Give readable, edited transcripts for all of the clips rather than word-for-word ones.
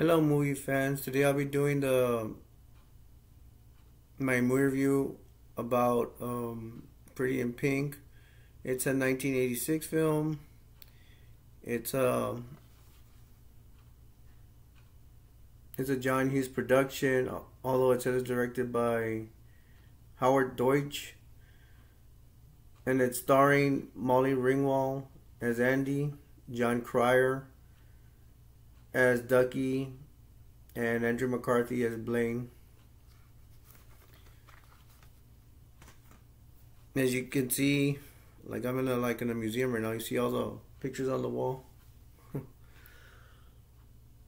Hello movie fans. Today I'll be doing the my movie review about Pretty in Pink. It's a 1986 film. It's a it's a John Hughes production, although it says it's directed by Howard Deutsch, and it's starring Molly Ringwald as Andy, John Cryer as Ducky, and Andrew McCarthy as Blaine. As you can see, like I'm in a museum right now. You see all the pictures on the wall.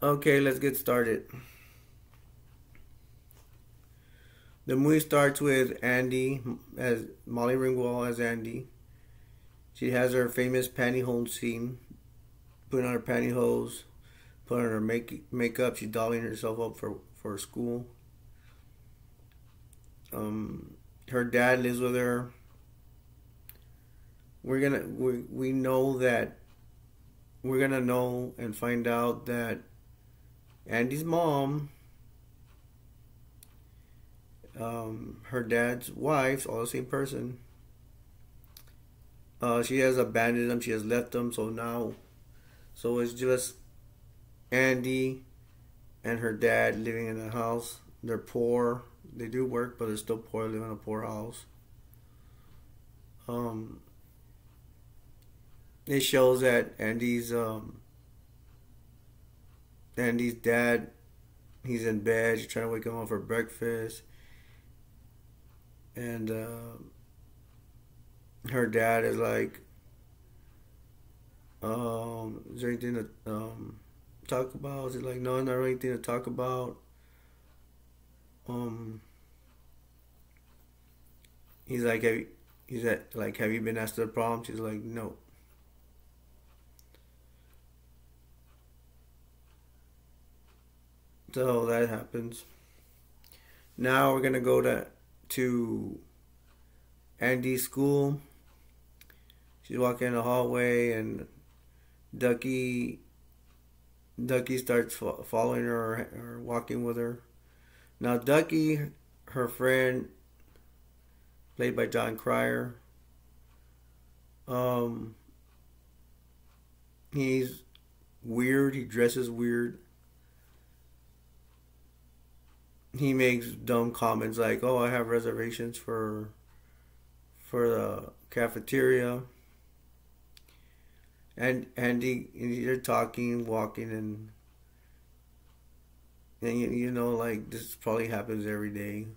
Okay, let's get started. The movie starts with Andy as Molly Ringwald as Andy. She has her famous pantyhose scene, putting on her pantyhose, putting on her makeup. She's dolling herself up for school. Her dad lives with her. We know that we're gonna know and find out that Andy's mom, her dad's wife, all the same person. She has abandoned them. She has left them. So it's just Andy and her dad living in a house. They're poor. They do work, but they're still poor. They live in a poor house. It shows that Andy's dad, he's in bed. She's trying to wake him up for breakfast, and her dad is like, "Is there anything to talk about?" She's like, "No, not really anything to talk about." He's like, "Have you been asked the prom?" She's like, "No." So that happens. Now we're gonna go to Andy's school. She's walking in the hallway, and Ducky starts following her or walking with her. Now Ducky, her friend, played by John Cryer, he's weird. He dresses weird. He makes dumb comments like, "Oh, I have reservations for the cafeteria," and they're talking, walking, and you know, like, this probably happens every day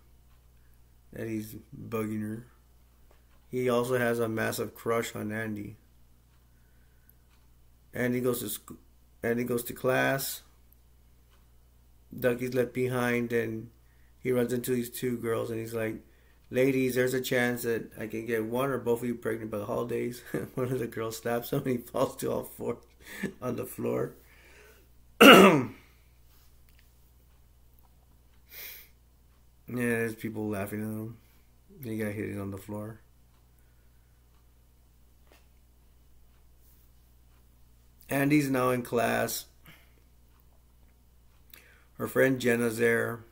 that he's bugging her. He also has a massive crush on Andy. Andy goes to Andy goes to class. Ducky's left behind, and he runs into these two girls, and he's like, "Ladies, there's a chance that I can get one or both of you pregnant by the holidays." One of the girls slaps him, and he falls to all fours on the floor. Yeah, there's people laughing at him. He got hit on the floor. Andy's now in class. Her friend Jenna's there,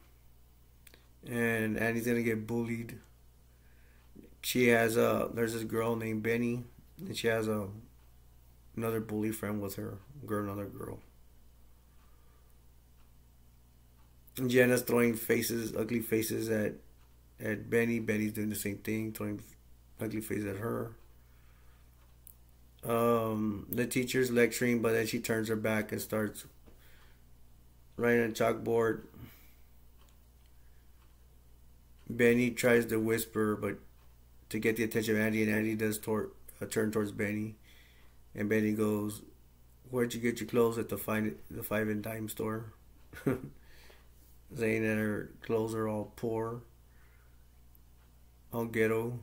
and Andy's gonna get bullied. There's this girl named Benny, and she has another bully friend with her, another girl. And Jenna's throwing ugly faces at Benny. Benny's doing the same thing, throwing ugly faces at her. The teacher's lecturing, but then she turns her back and starts writing on a chalkboard. Benny tries to whisper, but to get the attention of Andy, and Andy does turn towards Benny, and Benny goes, "Where'd you get your clothes at the five and dime store?" Saying that her clothes are all poor, all ghetto.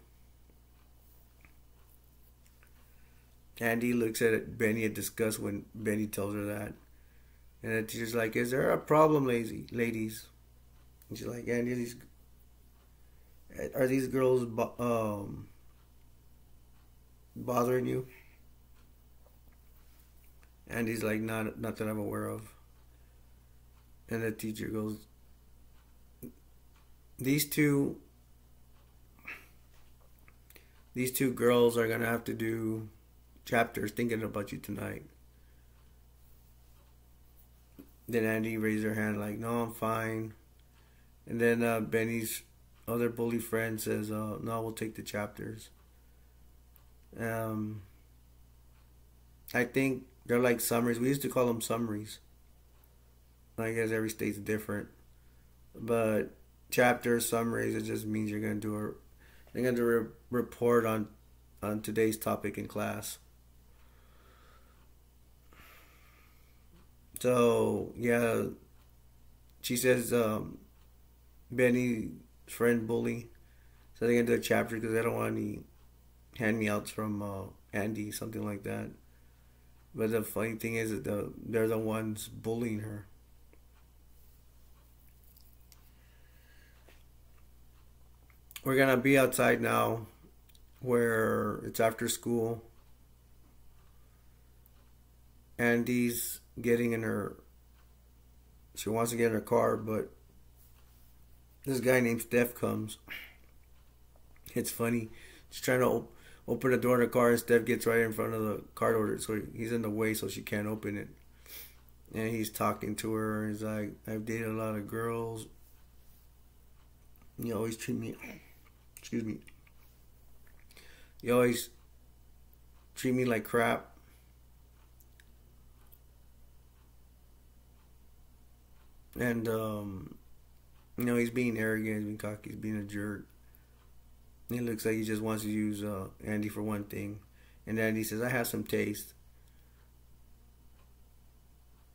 Andy looks at Benny in disgust when Benny tells her that. And the teacher's like, "Is there a problem, ladies?" And she's like, "Andy, are these girls bothering you?" And he's like, not that I'm aware of. And the teacher goes, these two girls are gonna have to do chapters thinking about you tonight. Then Andy raised her hand like, no, I'm fine. And then Benny's other bully friend says, no, we'll take the chapters. I think they're like summaries. We used to call them summaries. I guess every state's different. But chapters, summaries, it just means you're going to do a report on today's topic in class. So, yeah, she says, Benny's friend bully, so they're going to do a chapter because they don't want any hand-me-outs from Andy, something like that. But the funny thing is that they're the ones bullying her. We're going to be outside now where it's after school. Andy's getting in her, she wants to get in her car, but this guy named Steph comes. It's funny. She's trying to open the door in the car, and Steph gets right in front of the car door, so he's in the way, so she can't open it. And he's talking to her. He's like, I've dated a lot of girls. You always treat me, excuse me. You always treat me like crap. And, he's being arrogant, he's being cocky, he's being a jerk. He looks like he just wants to use Andy for one thing. And Andy says, I have some taste.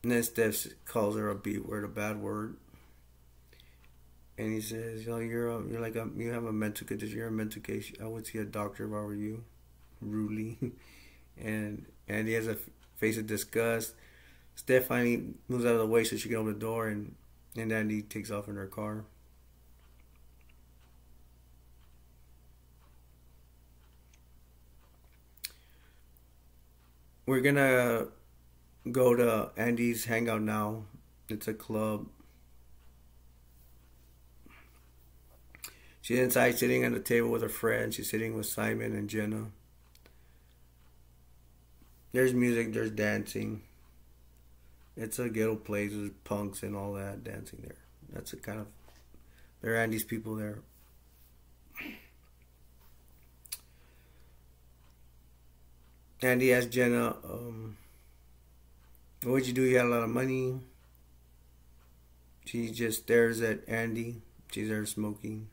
And then Steph calls her a B word, a bad word. And he says, you have a mental condition, you're a mental case. I would see a doctor if I were you. Rudely. And Andy has a face of disgust. Steph finally moves out of the way so she can open the door, and Andy takes off in her car. We're gonna go to Andy's hangout now. It's a club. She's inside sitting at the table with her friends. She's sitting with Simon and Jenna. There's music, there's dancing. It's a ghetto place, there's punks and all that dancing there. That's a kind of, there are Andy's people there. Andy asked Jenna, what'd you do? You had a lot of money? She just stares at Andy. She's there smoking.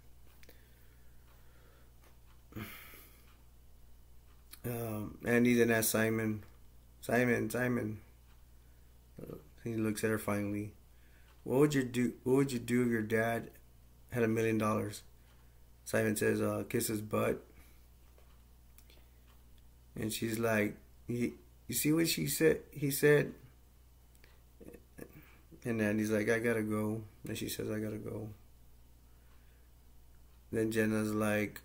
Andy then asks Simon. He looks at her finally. What would you do if your dad had $1 million? Simon says, kiss his butt. And she's like, you see what he said? And Andy's like, I gotta go. And she says, I gotta go. Then Jenna's like,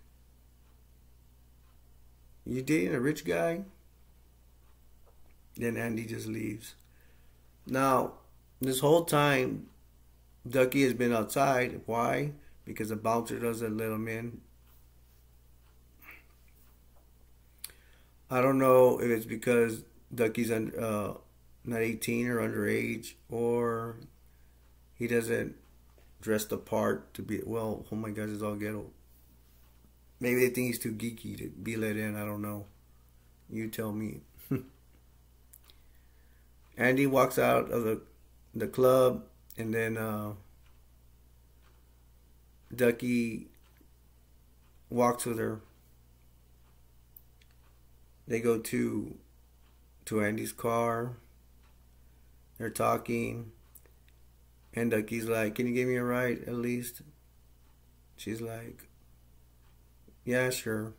you dating a rich guy? Then Andy just leaves. Now, this whole time, Ducky has been outside. Why? Because the bouncer doesn't let him in. I don't know if it's because Ducky's not 18 or underage, or he doesn't dress the part to be, well, oh my gosh, it's all ghetto. Maybe they think he's too geeky to be let in. I don't know. You tell me. Andy walks out of the club, and then Ducky walks with her. They go to Andy's car. They're talking. And Ducky's like, can you give me a ride at least? She's like, yeah, sure.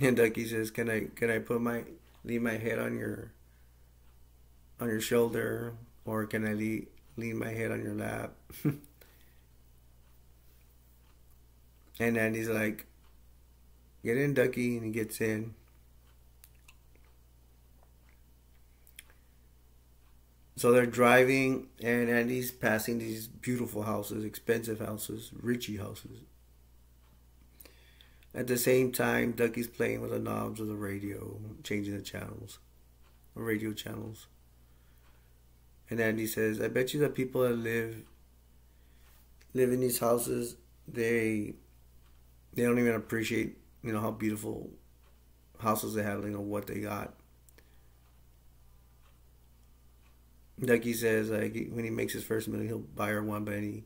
And Ducky says, can I leave my head on your shoulder, or can I lean my head on your lap? And Andy's like, get in, Ducky, and he gets in. So they're driving, and Andy's passing these beautiful houses, expensive houses, richy houses. At the same time, Ducky's playing with the knobs of the radio, changing the channels, the radio channels. And Andy says, "I bet you the people that live in these houses, they don't even appreciate, how beautiful houses they have, what they got." Ducky says, like, when he makes his first million, he'll buy her one, but he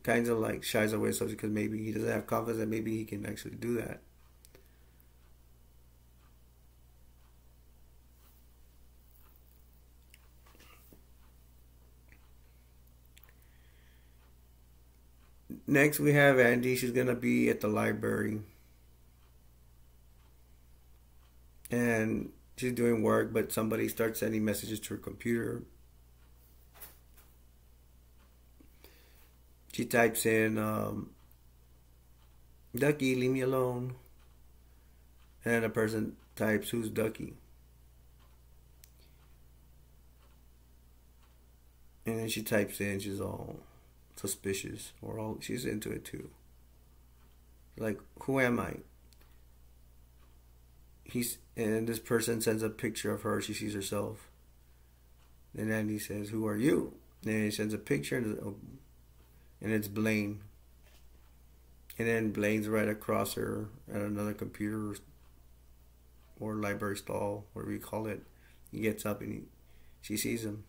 kind of like shies away subject because maybe he doesn't have confidence that maybe he can actually do that. Next, we have Andy. She's gonna be at the library, and she's doing work, but somebody starts sending messages to her computer. She types in, "Ducky, leave me alone." And a person types, "Who's Ducky?" And then she types in, she's all suspicious, or she's into it too. Like, "Who am I?" And this person sends a picture of her. She sees herself. Then Andy says, "Who are you?" And then he sends a picture, and it's Blaine. And then Blaine's right across her at another computer or library stall, whatever you call it. He gets up and she sees him.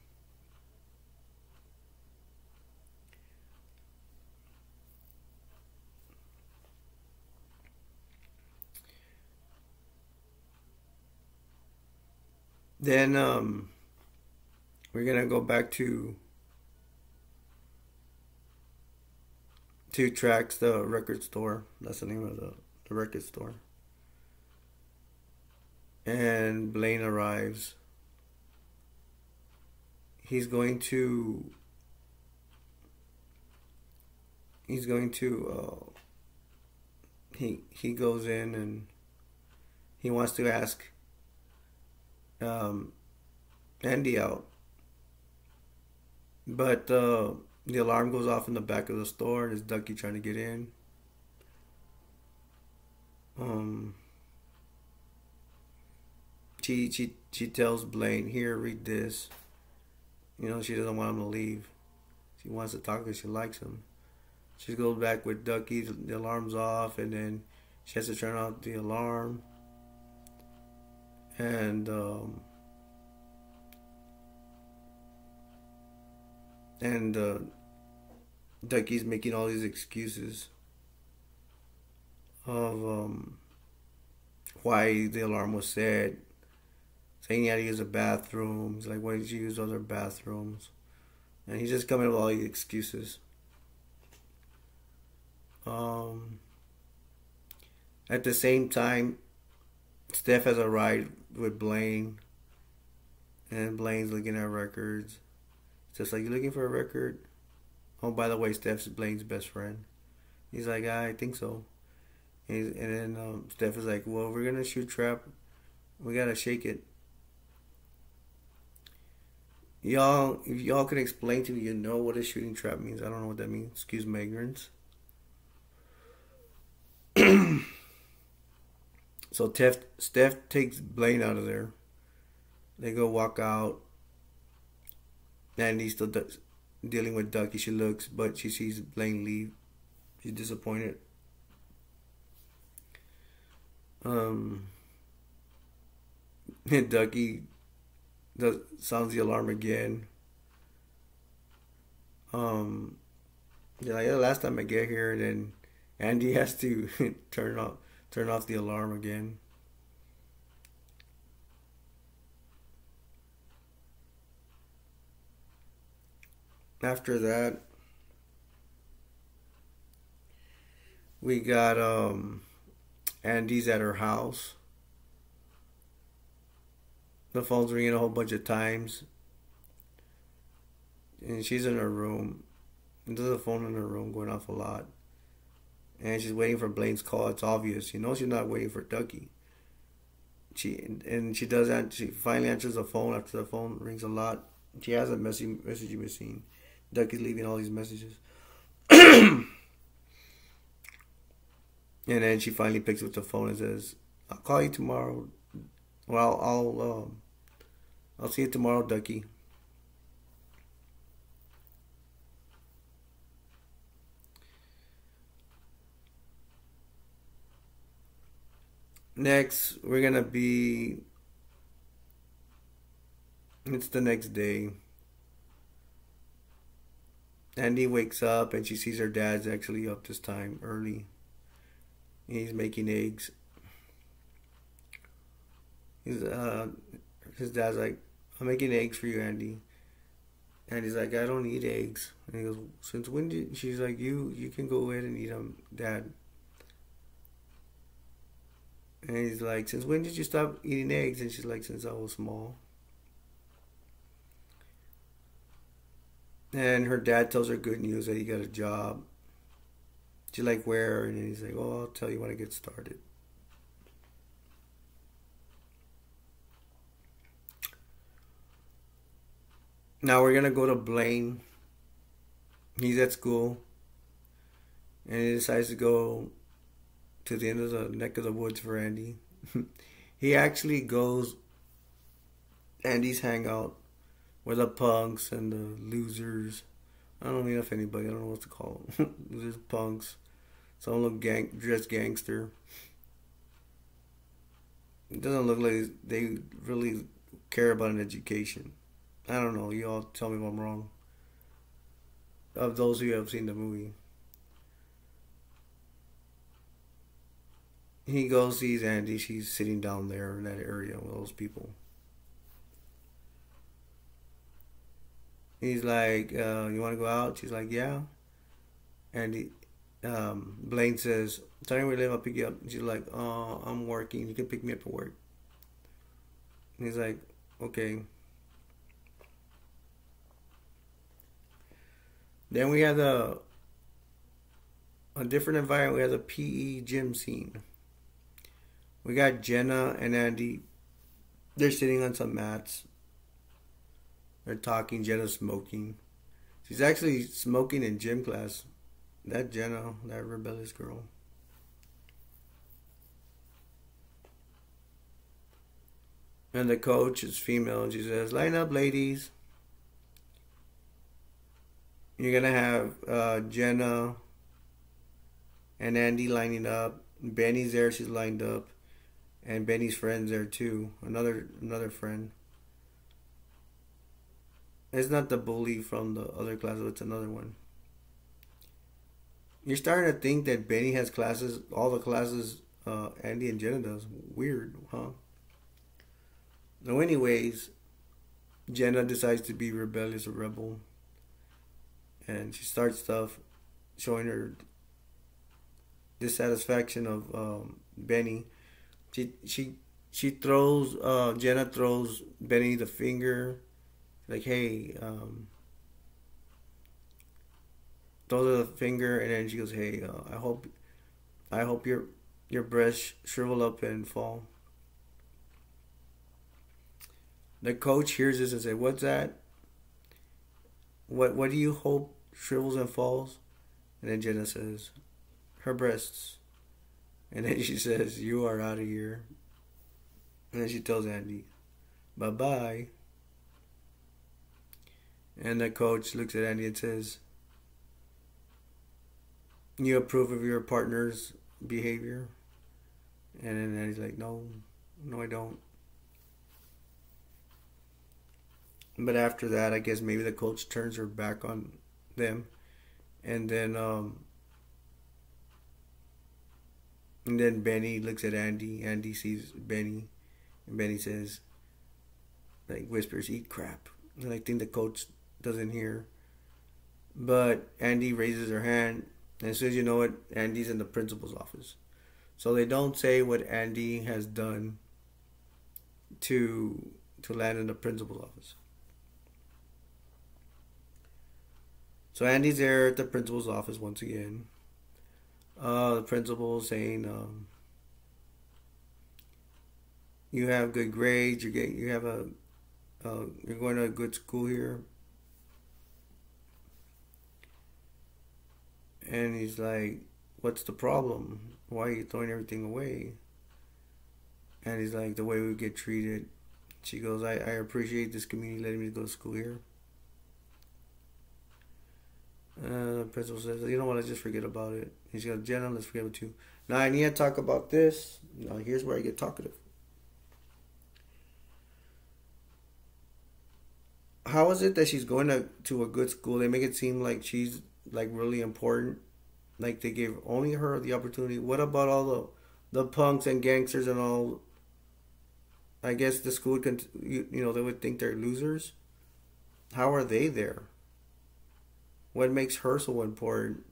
Then we're gonna go back to Two Tracks, the record store. That's the name of the record store. And Blaine arrives. He's going to he goes in and he wants to ask Andy out, but the alarm goes off in the back of the store, and it's Ducky trying to get in. She tells Blaine, "Here, read this." She doesn't want him to leave. She wants to talk because she likes him. She goes back with Ducky. The alarm's off, and then she has to turn off the alarm. And Ducky's making all these excuses of why the alarm was set, saying he had to use the bathrooms. Like, why did you use other bathrooms? And he's just coming up with all these excuses. At the same time, Steph has arrived with Blaine, and Blaine's looking at records. It's just like, "You looking for a record?" Oh, by the way, Steph's Blaine's best friend. He's like, "I think so." And then Steph is like, "Well, we're gonna shoot trap. We gotta shake it." Y'all, if y'all can explain to me, what a shooting trap means. I don't know what that means. Excuse my ignorance. So Steph takes Blaine out of there. They go walk out. Andy's still dealing with Ducky. She looks, but she sees Blaine leave. She's disappointed. Ducky sounds the alarm again. They're like, "Yeah, last time I get here," and then Andy has to turn off the alarm again. After that, we got Andy's at her house. The phone's ringing a whole bunch of times, and she's in her room. And there's a phone in her room going off a lot. And she's waiting for Blaine's call. It's obvious. She's not waiting for Ducky. She finally answers the phone after the phone rings a lot. She has a messaging machine. Ducky's leaving all these messages. And then she finally picks up the phone and says, "I'll call you tomorrow. Well, I'll see you tomorrow, Ducky." Next, we're gonna be. It's the next day. Andy wakes up and she sees her dad's actually up this time early. He's making eggs. He's his dad's like, "I'm making eggs for you, Andy." And he's like, "I don't eat eggs." And he goes, "Since when did?" She's like, "You can go ahead and eat them, Dad." And he's like, "Since when did you stop eating eggs?" And she's like, "Since I was small." And her dad tells her good news that he got a job. She's like, "Where?" And he's like, "Oh, I'll tell you when I get started." Now we're gonna go to Blaine. He's at school, and he decides to go to the end of the neck of the woods for Andy. He actually goes Andy's hangout where the punks and the losers. I don't mean if anybody. I don't know what to call them. Losers, punks. Some look dressed gangster. It doesn't look like they really care about an education. I don't know. You all tell me if I'm wrong. Of those who have seen the movie, he goes sees Andy. She's sitting down there in that area with those people. He's like, "You want to go out?" She's like, "Yeah." And Blaine says, "Tell me where you live. I'll pick you up." She's like, "I'm working. You can pick me up at work." And he's like, "Okay." Then we have a different environment. We have the PE gym scene. We got Jenna and Andy. They're sitting on some mats. They're talking. Jenna's smoking. She's actually smoking in gym class. That Jenna, that rebellious girl. And the coach is female, and she says, "Line up, ladies." You're gonna have Jenna and Andy lining up. Benny's there; she's lined up, and Benny's friend's there too. Another friend. It's not the bully from the other class; it's another one. You're starting to think that Benny has classes, all the classes Andy and Jenna does. Weird, huh? So, anyways, Jenna decides to be rebellious, a rebel, and she starts stuff, showing her dissatisfaction of Benny. She throws Jenna throws Benny the finger, like, "Hey," throws her the finger, and then she goes, "Hey, I hope your breasts shrivel up and fall." The coach hears this and says, "What's that? What do you hope shrivels and falls?" And then Jenna says, "Her breasts." And then she says, "You are out of here." And then she tells Andy, "Bye bye." And the coach looks at Andy and says, "You approve of your partner's behavior?" And then Andy's like, "No, no, I don't." But after that, I guess maybe the coach turns her back on them, and then Benny looks at Andy. Andy sees Benny, and Benny says, like, whispers, "Eat crap." And I think the coach doesn't hear, but Andy raises her hand, and as soon as you know it, Andy's in the principal's office. So they don't say what Andy has done to land in the principal's office. So Andy's there at the principal's office once again. The principal is saying, "You have good grades. You have a You're going to a good school here. And he's like, what's the problem? Why are you throwing everything away? And he's like, the way we get treated. She goes, I appreciate this community letting me go to school here. The principal says, you know what, let's just forget about it. He's got Jenna, let's forget about you. Now I need to talk about this. Now here's where I get talkative. How is it that she's going to a good school? They make it seem like she's like really important. Like they gave only her the opportunity. What about all the punks and gangsters and all? I guess the school can, you know, they would think they're losers. How are they there? What makes her so important?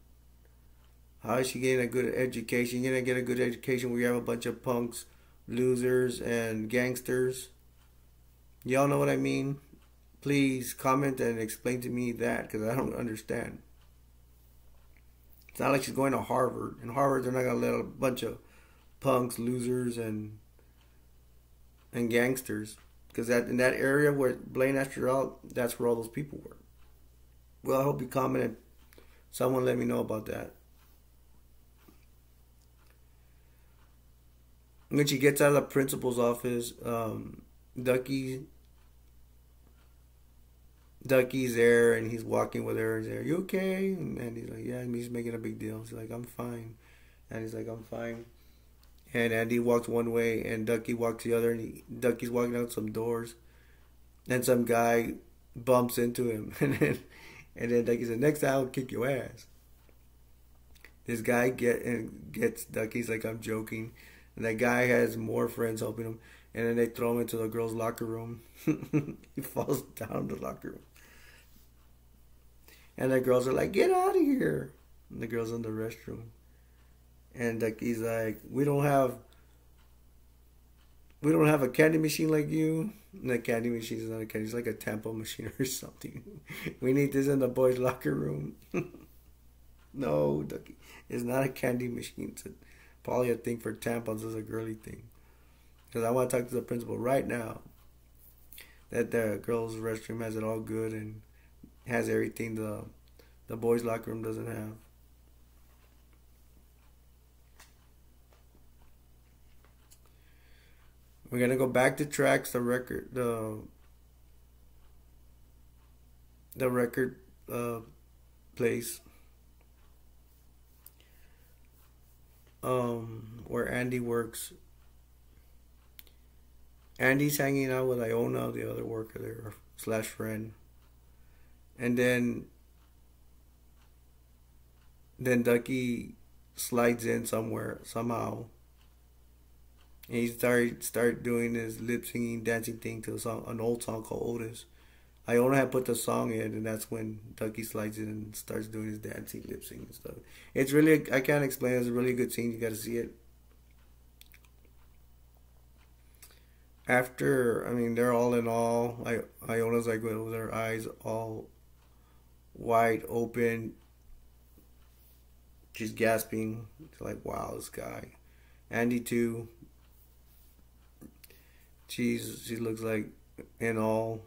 How is she getting a good education? You're gonna get a good education where you have a bunch of punks, losers, and gangsters. Y'all know what I mean? Please comment and explain to me that, because I don't understand. It's not like she's going to Harvard. In Harvard, they're not gonna let a bunch of punks, losers, and gangsters, because that in that area where Blaine asked her out, that's where all those people were. Well, I hope you commented. Someone let me know about that. When she gets out of the principal's office, Ducky's there and he's walking with her. He's like, "Are you okay?" And he's like, "Yeah." And he's making a big deal. She's like, "I'm fine." And he's like, "I'm fine." And Andy walks one way and Ducky walks the other. And Ducky's walking out some doors, and some guy bumps into him. And then Ducky said, "Next time I'll kick your ass." This guy gets Ducky's like, "I'm joking." And that guy has more friends helping him. And then they throw him into the girls' locker room. He falls down the locker room. And the girls are like, "Get out of here." And the girls in the restroom. And Ducky's like, we don't have a candy machine like you. And the candy machine is not a candy, it's like a tampon machine or something. We need this in the boys' locker room. No, Ducky. It's not a candy machine. It's probably a thing for tampons. It's a girly thing. Because I want to talk to the principal right now that the girls' restroom has it all good and has everything the boys' locker room doesn't have. We're gonna go back to tracks. The record place where Andy works. Andy's hanging out with Iona, the other worker there slash friend, and then Ducky slides in somewhere somehow. And he start doing his lip singing, dancing thing to an old song called Otis. Iona had put the song in, and that's when Ducky slides in and starts doing his dancing, lip singing stuff. It's really, I can't explain. It's a really good scene. You got to see it. After, I mean, they're all in all. Iona's like with her eyes all wide open. She's gasping. It's like, wow, this guy. Andy too. She looks like in all.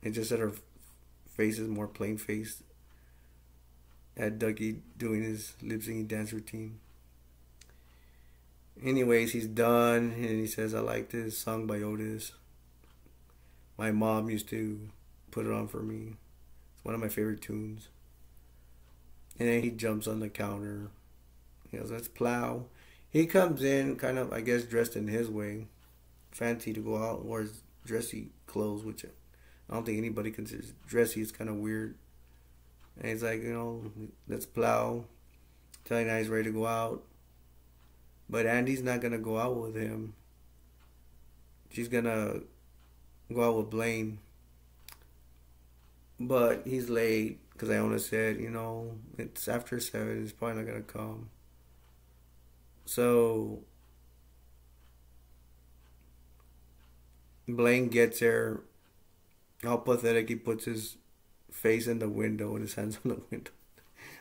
It's just that her face is more plain faced. At Ducky doing his lip singing dance routine. Anyways, he's done and he says, "I like this song by Otis. My mom used to put it on for me. It's one of my favorite tunes." And then he jumps on the counter. He goes, "Let's plow." He comes in kind of, I guess, dressed in his way. Fancy to go out, wears dressy clothes, which I don't think anybody considers dressy. It's kind of weird. And he's like, "Let's plow." Telling that he's ready to go out. But Andy's not going to go out with him. She's going to go out with Blaine. But he's late because Iona said, it's after 7. He's probably not going to come. So Blaine gets there. How pathetic. He puts his face in the window and his hands on the window.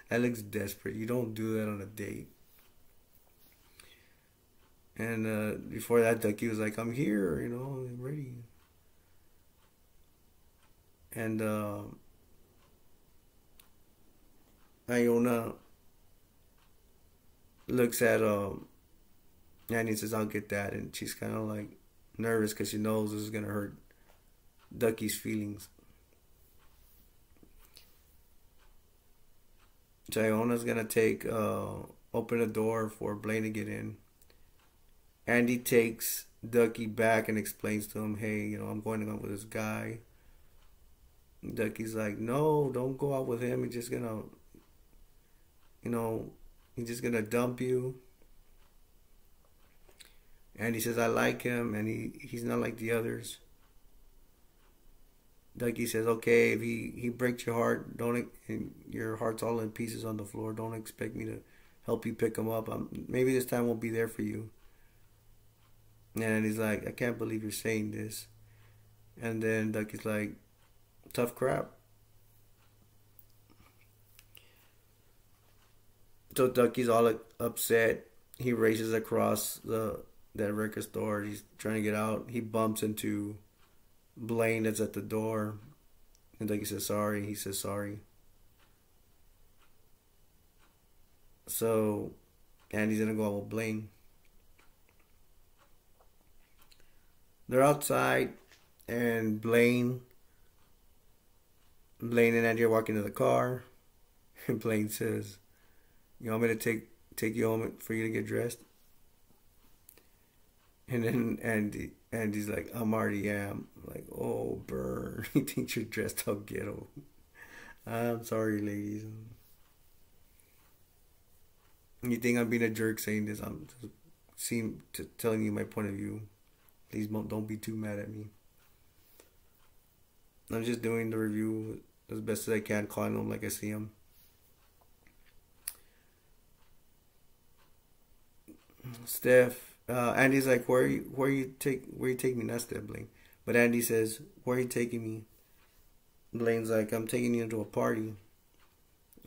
That looks desperate. You don't do that on a date. And before that, Ducky was like, "I'm here, I'm ready." And Iona looks at Annie and says, "I'll get that," and she's kind of like nervous because she knows this is gonna hurt Ducky's feelings. So Iona's gonna open a door for Blaine to get in. Andy takes Ducky back and explains to him, "Hey, I'm going out with this guy." Ducky's like, "No, don't go out with him. You know, he's just gonna dump you." And he says, "I like him, and he's not like the others." Ducky says, "Okay, if he breaks your heart, don't and your heart's all in pieces on the floor. Don't expect me to help you pick him up. Maybe this time won't be there for you." And he's like, "I can't believe you're saying this." And then Ducky's like, "Tough crap." So Ducky's all upset. He races across that record store. He's trying to get out. He bumps into Blaine that's at the door. And Ducky says sorry. He says sorry. So Andy's gonna go out with Blaine. They're outside, and Blaine and Andy are walking to the car. And Blaine says, "You want me to take you home for you to get dressed?" And then Andy's like, "I'm already am." I'm like, "Oh, burn." He thinks you're dressed up ghetto. I'm sorry, ladies. You think I'm being a jerk saying this? I'm just telling you my point of view. Please don't be too mad at me. I'm just doing the review as best as I can, calling them like I see them. Andy's like, where you taking me? Not Steph, Blaine. But Andy says, "Where are you taking me?" Blaine's like, "I'm taking you to a party."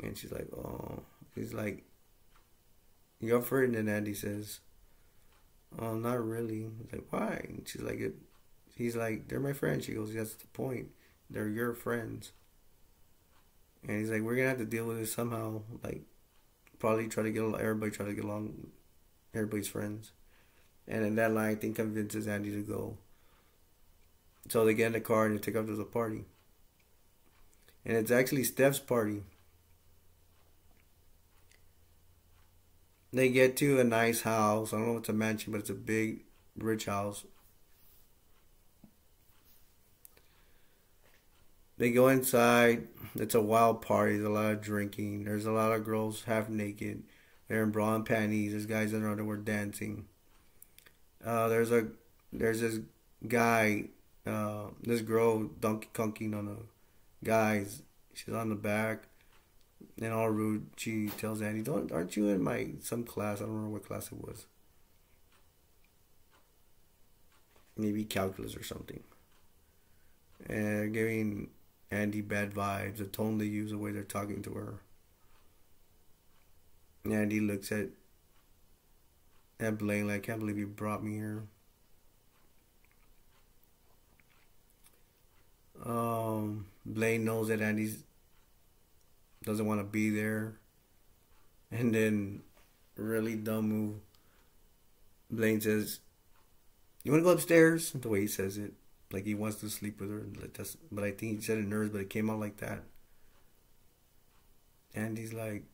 And she's like, "Oh." He's like, "You up for it?" And then Andy says, "Oh, not really." He's like, "Why?" And she's like, he's like, "They're my friends." She goes, "That's the point. They're your friends." And he's like, "We're gonna have to deal with this somehow. Like, probably everybody try to get along. Everybody's friends." And in that line, I think convinces Andy to go. So they get in the car and they take off to the party. And it's actually Steph's party. They get to a nice house. I don't know if it's a mansion, but it's a big, rich house. They go inside. It's a wild party. There's a lot of drinking. There's a lot of girls half naked. They're in bra and panties. There's guys in their underwear dancing. There's this guy, this girl donkey konking on a guy's. She's on the back, and all rude. She tells Andy, "Aren't you in some class? I don't remember what class it was. Maybe calculus or something." And giving Andy bad vibes. The tone they use, the way they're talking to her. Andy looks at Blaine like, "I can't believe you brought me here." Blaine knows that Andy doesn't want to be there. And then, really dumb move, Blaine says, "You want to go upstairs?" The way he says it. Like he wants to sleep with her. But I think he said it nervous, but it came out like that. Andy's like,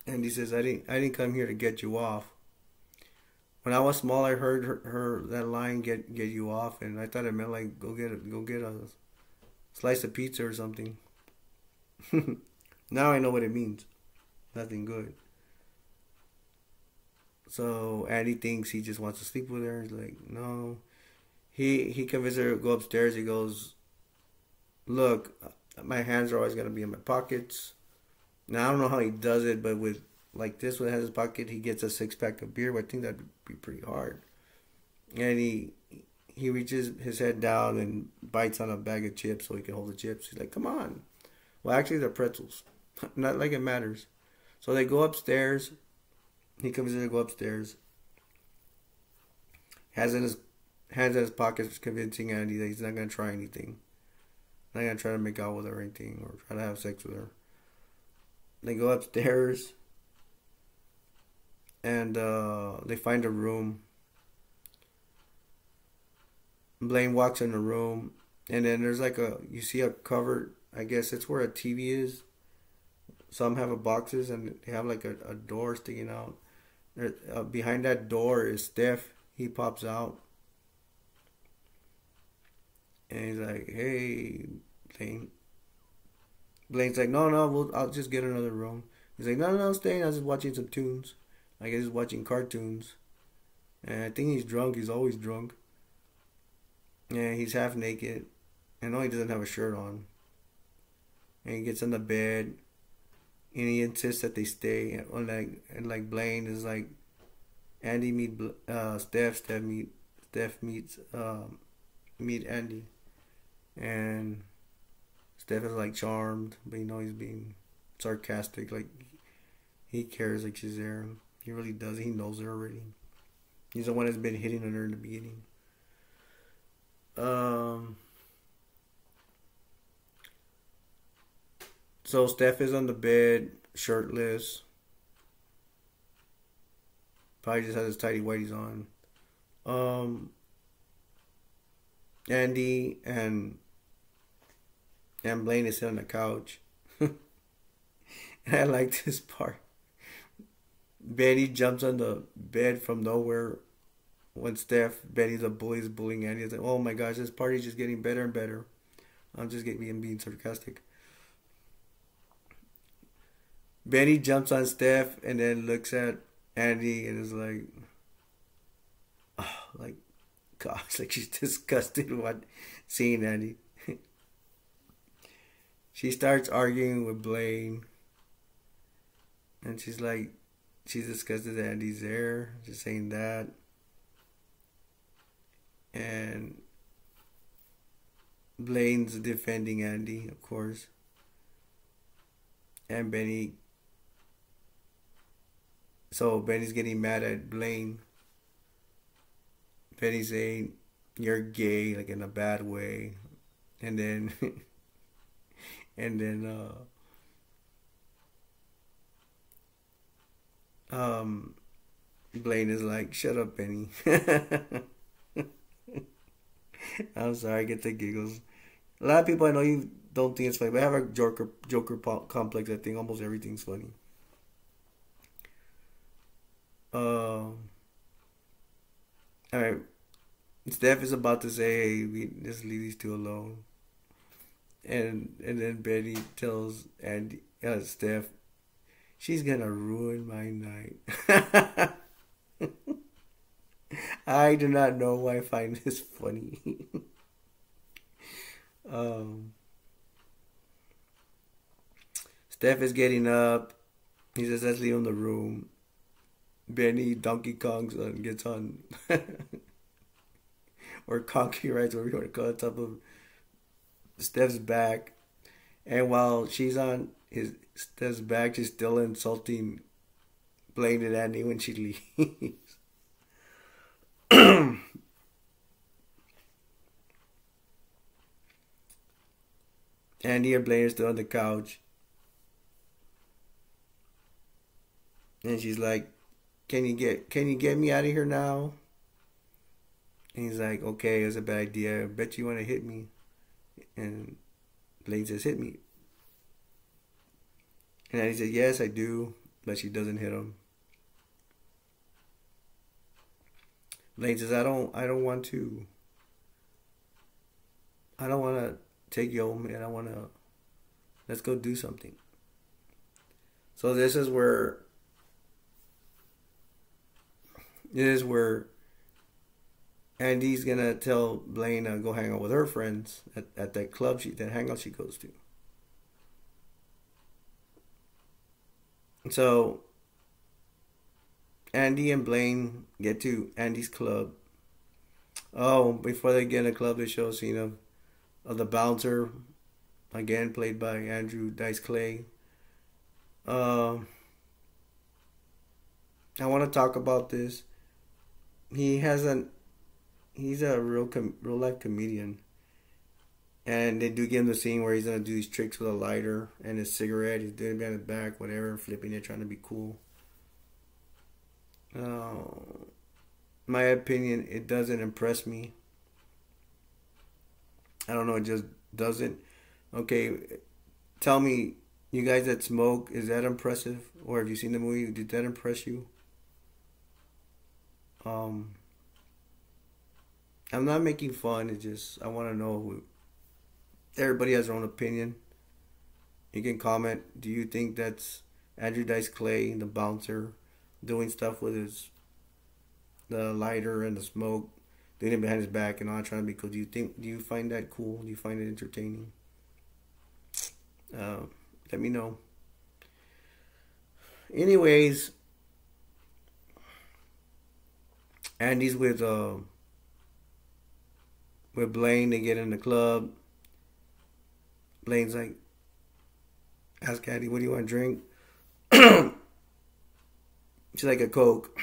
Andy says, I didn't come here to get you off. When I was small, I heard her that line, get you off, and I thought it meant like go get a slice of pizza or something. Now I know what it means. Nothing good. So Andy thinks he just wants to sleep with her. He's like, no. He convinces her to go upstairs. He goes, "Look, my hands are always gonna be in my pockets." Now I don't know how he does it, but with like this one has his pocket, he gets a 6-pack of beer. But I think that'd be pretty hard. And he reaches his head down and bites on a bag of chips so he can hold the chips. He's like, "Come on." Well, actually, they're pretzels. Not like it matters. So they go upstairs. He convinces her to go upstairs. Has in his hands in his pockets, convincing Andy that he's not gonna try anything. Not gonna try to make out with her or anything, or try to have sex with her. They go upstairs, and they find a room. Blaine walks in the room, and then there's like you see a cover. I guess it's where a TV is. Some have boxes, and they have like a door sticking out. Behind that door is Steph. He pops out, and he's like, "Hey, Blaine." Blaine's like, "No, no, I'll just get another room." He's like, "No, no, stay. I was just watching some tunes. I guess he's watching cartoons." And I think he's drunk. He's always drunk. And he's half naked. I know he doesn't have a shirt on. And he gets on the bed, and he insists that they stay. And Blaine is like, Andy meet Steph. Steph meets meet Andy, and Steph is like charmed, but he's being sarcastic. Like he cares, like she's there. He really does. He knows her already. He's the one that's been hitting on her in the beginning. So Steph is on the bed, shirtless. Probably just has his tidy whities on. Andy and Blaine is sitting on the couch. And I like this part. Betty jumps on the bed from nowhere when Betty's a bully, is bullying Andy. It's like, oh my gosh, this party's just getting better and better. I'm just being sarcastic. Betty jumps on Steph and then looks at Andy and is like, oh, like, gosh, like she's disgusted with seeing Andy. She starts arguing with Blaine. And she's like, she's disgusted that Andy's there. Just saying that. And Blaine's defending Andy, of course. And Benny's getting mad at Blaine. Benny's saying, you're gay, like in a bad way. And then Blaine is like, shut up, Benny. I'm sorry, I get the giggles. A lot of people, I know you don't think it's funny, but I have a Joker complex. I think almost everything's funny. Alright. Steph is about to say, hey, we just leave these two alone. And then Betty tells Steph, she's gonna ruin my night. I do not know why I find this funny. Steph is getting up. He says, let's leave him in the room. Benny Donkey Kong's gets on or Conky rides, whatever you want to call it, top of Steph's back. And while she's on Steph's back, she's still insulting Blaine and Andy when she leaves. Andy and Blaine are still on the couch. And she's like, Can you get me out of here now? And he's like, okay, it's a bad idea. I bet you want to hit me. And Blaine says, hit me. And he says, yes, I do. But she doesn't hit him. Blaine says, I don't want to take you home, and let's go do something. So this is where Andy's gonna tell Blaine to go hang out with her friends at that club that hangout she goes to. So Andy and Blaine get to Andy's club. Oh, before they get in the club, they show a scene of the bouncer, again played by Andrew Dice Clay. I want to talk about this. He he's a real life comedian. And they do give him the scene where he's gonna do these tricks with a lighter and his cigarette. He's doing it behind his back, whatever, flipping it, trying to be cool. My opinion, it doesn't impress me. I don't know, it just doesn't. Okay, tell me, you guys that smoke, is that impressive? Or have you seen the movie? Did that impress you? Um, I'm not making fun. It's just I want to know who. Everybody has their own opinion. You can comment. Do you think that's Andrew Dice Clay, the bouncer, doing stuff with the lighter and the smoke, doing it behind his back and all, trying to be cool? Do you find that cool? Do you find it entertaining? Let me know. Anyways, Andy's with Blaine. They get in the club. Blaine's like, ask Andy, what do you want to drink? She's like, a Coke.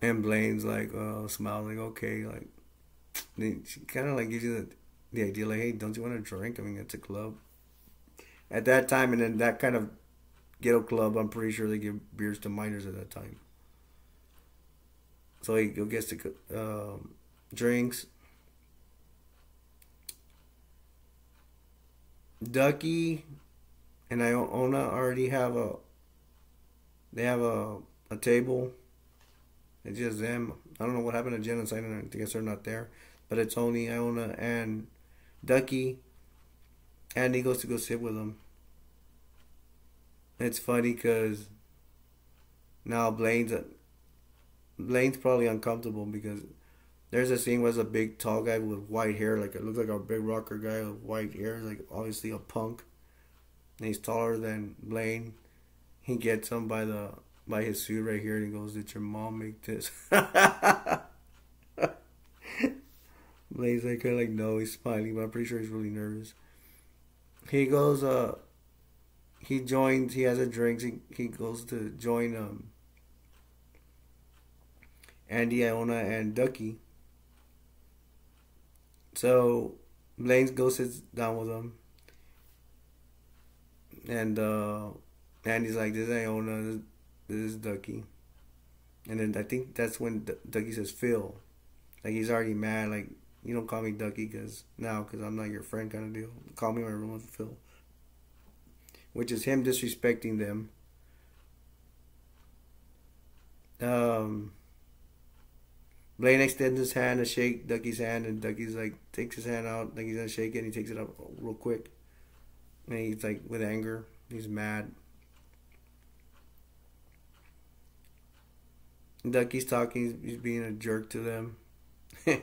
And Blaine's like, smiles like, okay, like, then she kind of like gives you the idea, like, hey, don't you want to drink? I mean, it's a club. At that time, and then that kind of ghetto club, I'm pretty sure they give beers to minors at that time. So he gets the drinks. Ducky and Iona already have a table. It's just them. I don't know what happened to Genocide, and I guess they're not there. But it's only Iona and Ducky. And he goes to go sit with them. It's funny because now Blaine's probably uncomfortable because there's a scene where there's a big tall guy with white hair, like it looks like a big rocker guy with white hair, like obviously a punk. And he's taller than Blaine. He gets him by his suit right here, and he goes, "Did your mom make this?" Blaine's like no, he's smiling, but I'm pretty sure he's really nervous. He goes, he joins. He has a drink. He goes to join Andy, Iona, and Ducky. So Blaine goes sits down with him, and Andy's like, "This is Iona. This is Ducky." And then I think that's when Ducky says Phil, like he's already mad. Like, you don't call me Ducky because I'm not your friend, kind of deal. Call me whatever you want, Phil. Which is him disrespecting them. Blaine extends his hand to shake Ducky's hand, and Ducky's like takes his hand out, like he's gonna shake it, and he takes it up real quick. And he's like with anger, he's mad. Ducky's talking, he's being a jerk to them. He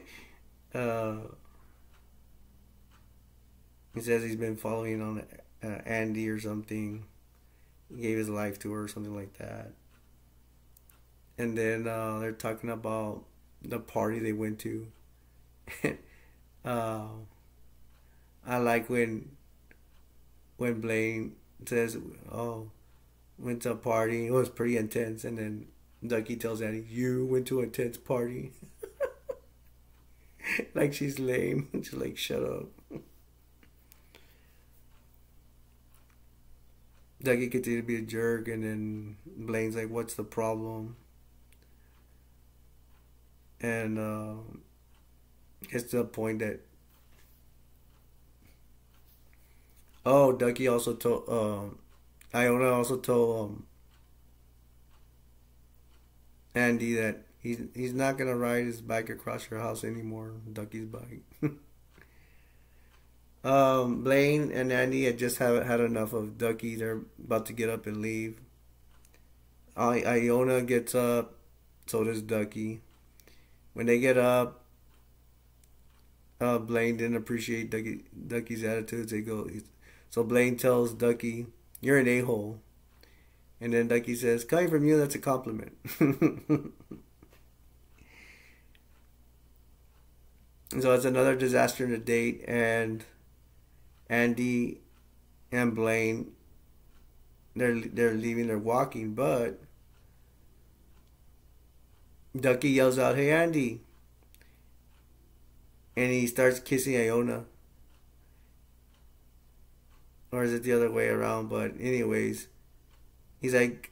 says he's been following on Andy or something. He gave his life to her or something like that. And then they're talking about the party they went to. I like when Blaine says, "Oh, went to a party. It was pretty intense." And then Ducky tells Andy, "You went to a intense party." Like she's lame. She's like, "Shut up." Ducky continued to be a jerk, and then Blaine's like, "What's the problem?" And gets to the point that Ducky also told Iona also told Andy that he's not gonna ride his bike across your house anymore. Ducky's bike. Blaine and Andy had just had enough of Ducky. They're about to get up and leave. Iona gets up, so does Ducky. When they get up, Blaine didn't appreciate Ducky's attitudes. So Blaine tells Ducky, "You're an a-hole." And then Ducky says, "Coming from you, that's a compliment." And so it's another disaster in the date, and Andy and Blaine, they're leaving, they're walking, but Ducky yells out, "Hey, Andy!" And he starts kissing Iona, or is it the other way around? But anyways, he's like,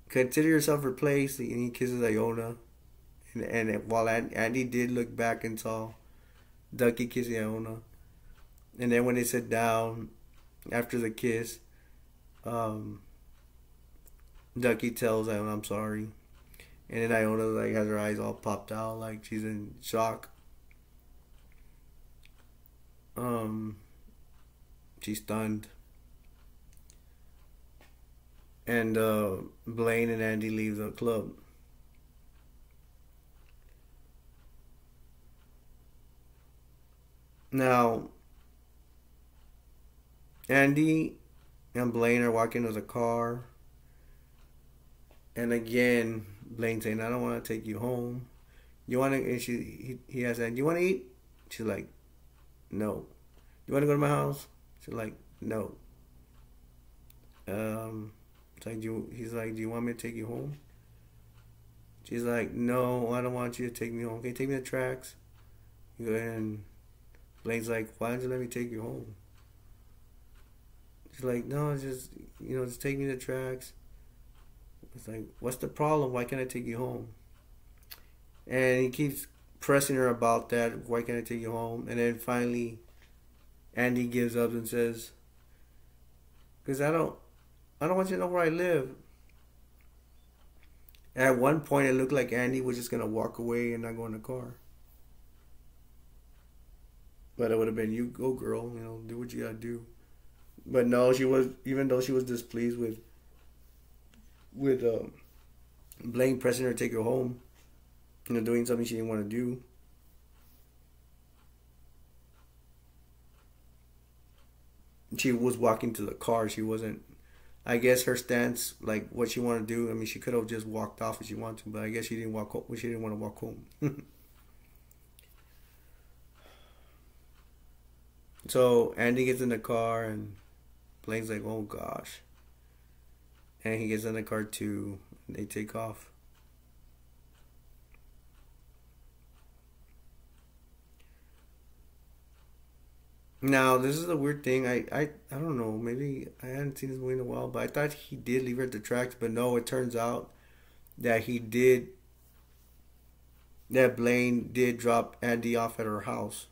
"Consider yourself replaced," and he kisses Iona. And while Andy did look back and saw Ducky kissing Iona, and then when they sit down after the kiss, um, Ducky tells Iona, "I'm sorry," and then Iona like has her eyes all popped out, like she's in shock. Um, she's stunned, and Blaine and Andy leave the club. Now, Andy and Blaine are walking to the car, and again, Blaine saying, "I don't want to take you home. You want to?" And he asks, "Do you want to eat?" She's like, "No." "You want to go to my house?" She's like, "No." It's like, he's like, "Do you want me to take you home?" She's like, "No, I don't want you to take me home. Can you take me to the tracks?" And Blaine's like, "Why don't you let me take you home?" She's like, "No, just just take me to the tracks." It's like, "What's the problem? Why can't I take you home?" And he keeps pressing her about that. "Why can't I take you home?" And then finally, Andy gives up and says, "Because I don't want you to know where I live." At one point, it looked like Andy was just gonna walk away and not go in the car. But it would have been, "You go, girl. Do what you gotta do." But no, she was, even though she was displeased with Blaine pressing her to take her home, doing something she didn't want to do. She was walking to the car. She wasn't. I guess her stance, like what she wanted to do. I mean, she could have just walked off if she wanted to, but I guess she didn't walk home. She didn't want to walk home. So Andy gets in the car and Blaine's like, "Oh gosh," and he gets in the car too. And they take off. Now this is the weird thing. I don't know. Maybe I hadn't seen this movie in a while, but I thought he did leave her at the tracks. But no, it turns out that he did. That Blaine did drop Andy off at her house.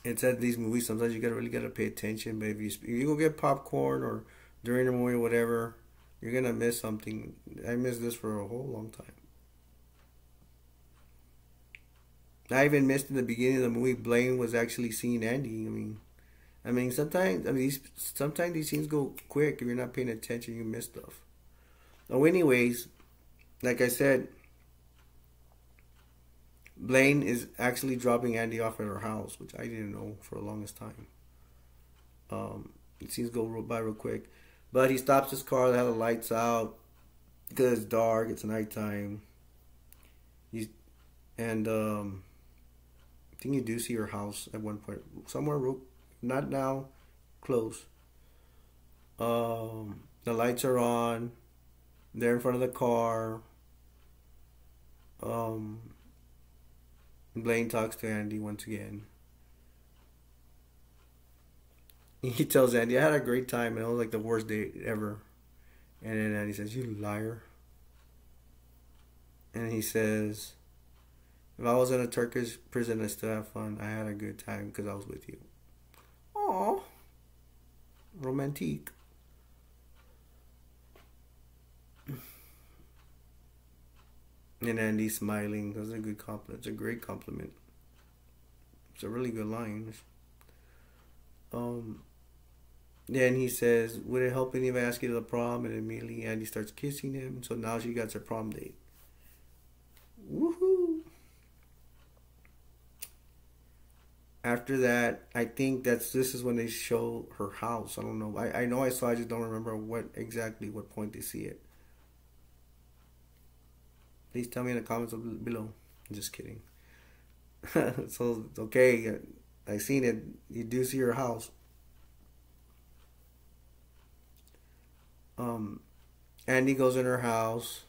It's at these movies. Sometimes you gotta pay attention. But if you go get popcorn or during the movie or whatever, you're gonna miss something. I missed this for a whole long time. I even missed in the beginning of the movie. Blaine was actually seeing Andy. I mean, sometimes these scenes go quick. If you're not paying attention, you miss stuff. Oh, anyways, like I said, Blaine is actually dropping Andy off at her house, which I didn't know for the longest time. The scenes go by real quick, but he stops his car. They have the lights out because it's dark. It's nighttime. He's and I think you do see her house at one point somewhere. Not now, close. The lights are on. They're in front of the car. Um, Blaine talks to Andy once again. He tells Andy, "I had a great time and it was like the worst day ever." And then Andy says, "You liar." And he says, "If I was in a Turkish prison, I still have fun. I had a good time because I was with you." Aww, romantique. And Andy's smiling. That's a good compliment. It's a great compliment. It's a really good line. Um, Then he says, "Would it help any if I ask you to the prom?" And immediately Andy starts kissing him. So now she got her prom date. Woohoo! After that, I think this is when they show her house. I don't know. I know I saw. I just don't remember what point they see it. Please tell me in the comments below. I'm just kidding. So okay, I seen it. You do see her house. Um, Andy goes in her house.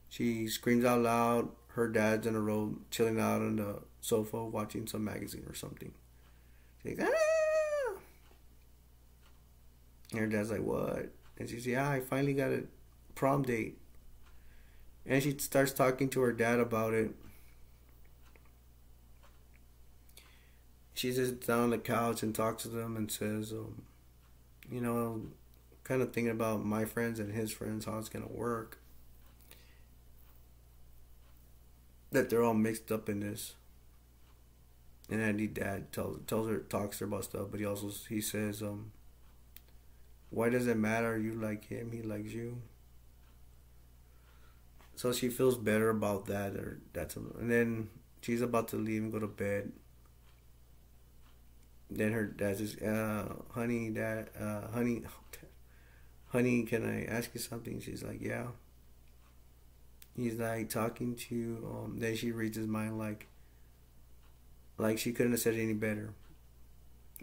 She screams out loud. Her dad's in a row, chilling out on the sofa, watching some magazine or something. She's like, ah! And her dad's like, what? And she's, yeah, I finally got a prom date. And she starts talking to her dad about it. She sits down on the couch and talks to them and says, you know, kind of thinking about my friends and his friends, how it's going to work. That they're all mixed up in this. And Andy's dad tells her, talks to her about stuff, but he says, why does it matter? You like him, he likes you. So she feels better about that, and then she's about to leave and go to bed. Then her dad says, honey, honey, can I ask you something? She's like, yeah. He's like talking to, then she reads his mind like she couldn't have said it any better.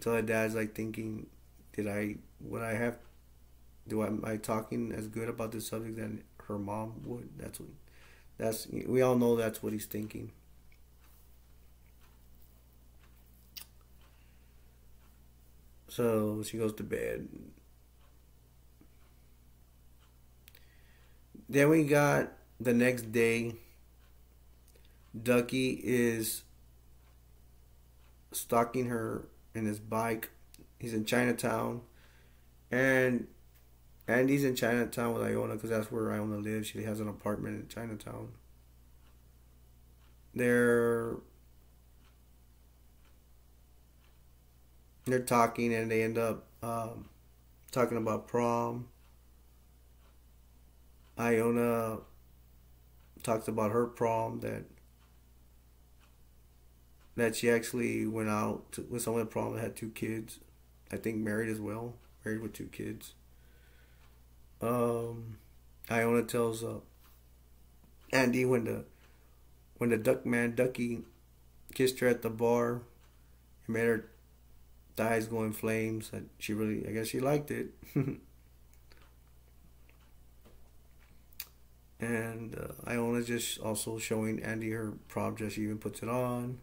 So her dad's like thinking, am I talking as good about this subject than her mom would? We all know that's what he's thinking. So she goes to bed. Then we got the next day. Ducky is stalking her in his bike. He's in Chinatown. And Andy's in Chinatown with Iona because that's where Iona lives. She has an apartment in Chinatown. They're talking and they end up talking about prom. Iona talks about her prom that she actually went out with someone at prom that had 2 kids. I think married as well. Married with 2 kids. Iona tells Andy when the Ducky kissed her at the bar, it made her thighs go in flames. That I guess she liked it. And Iona's just also showing Andy her prom dress. She even puts it on.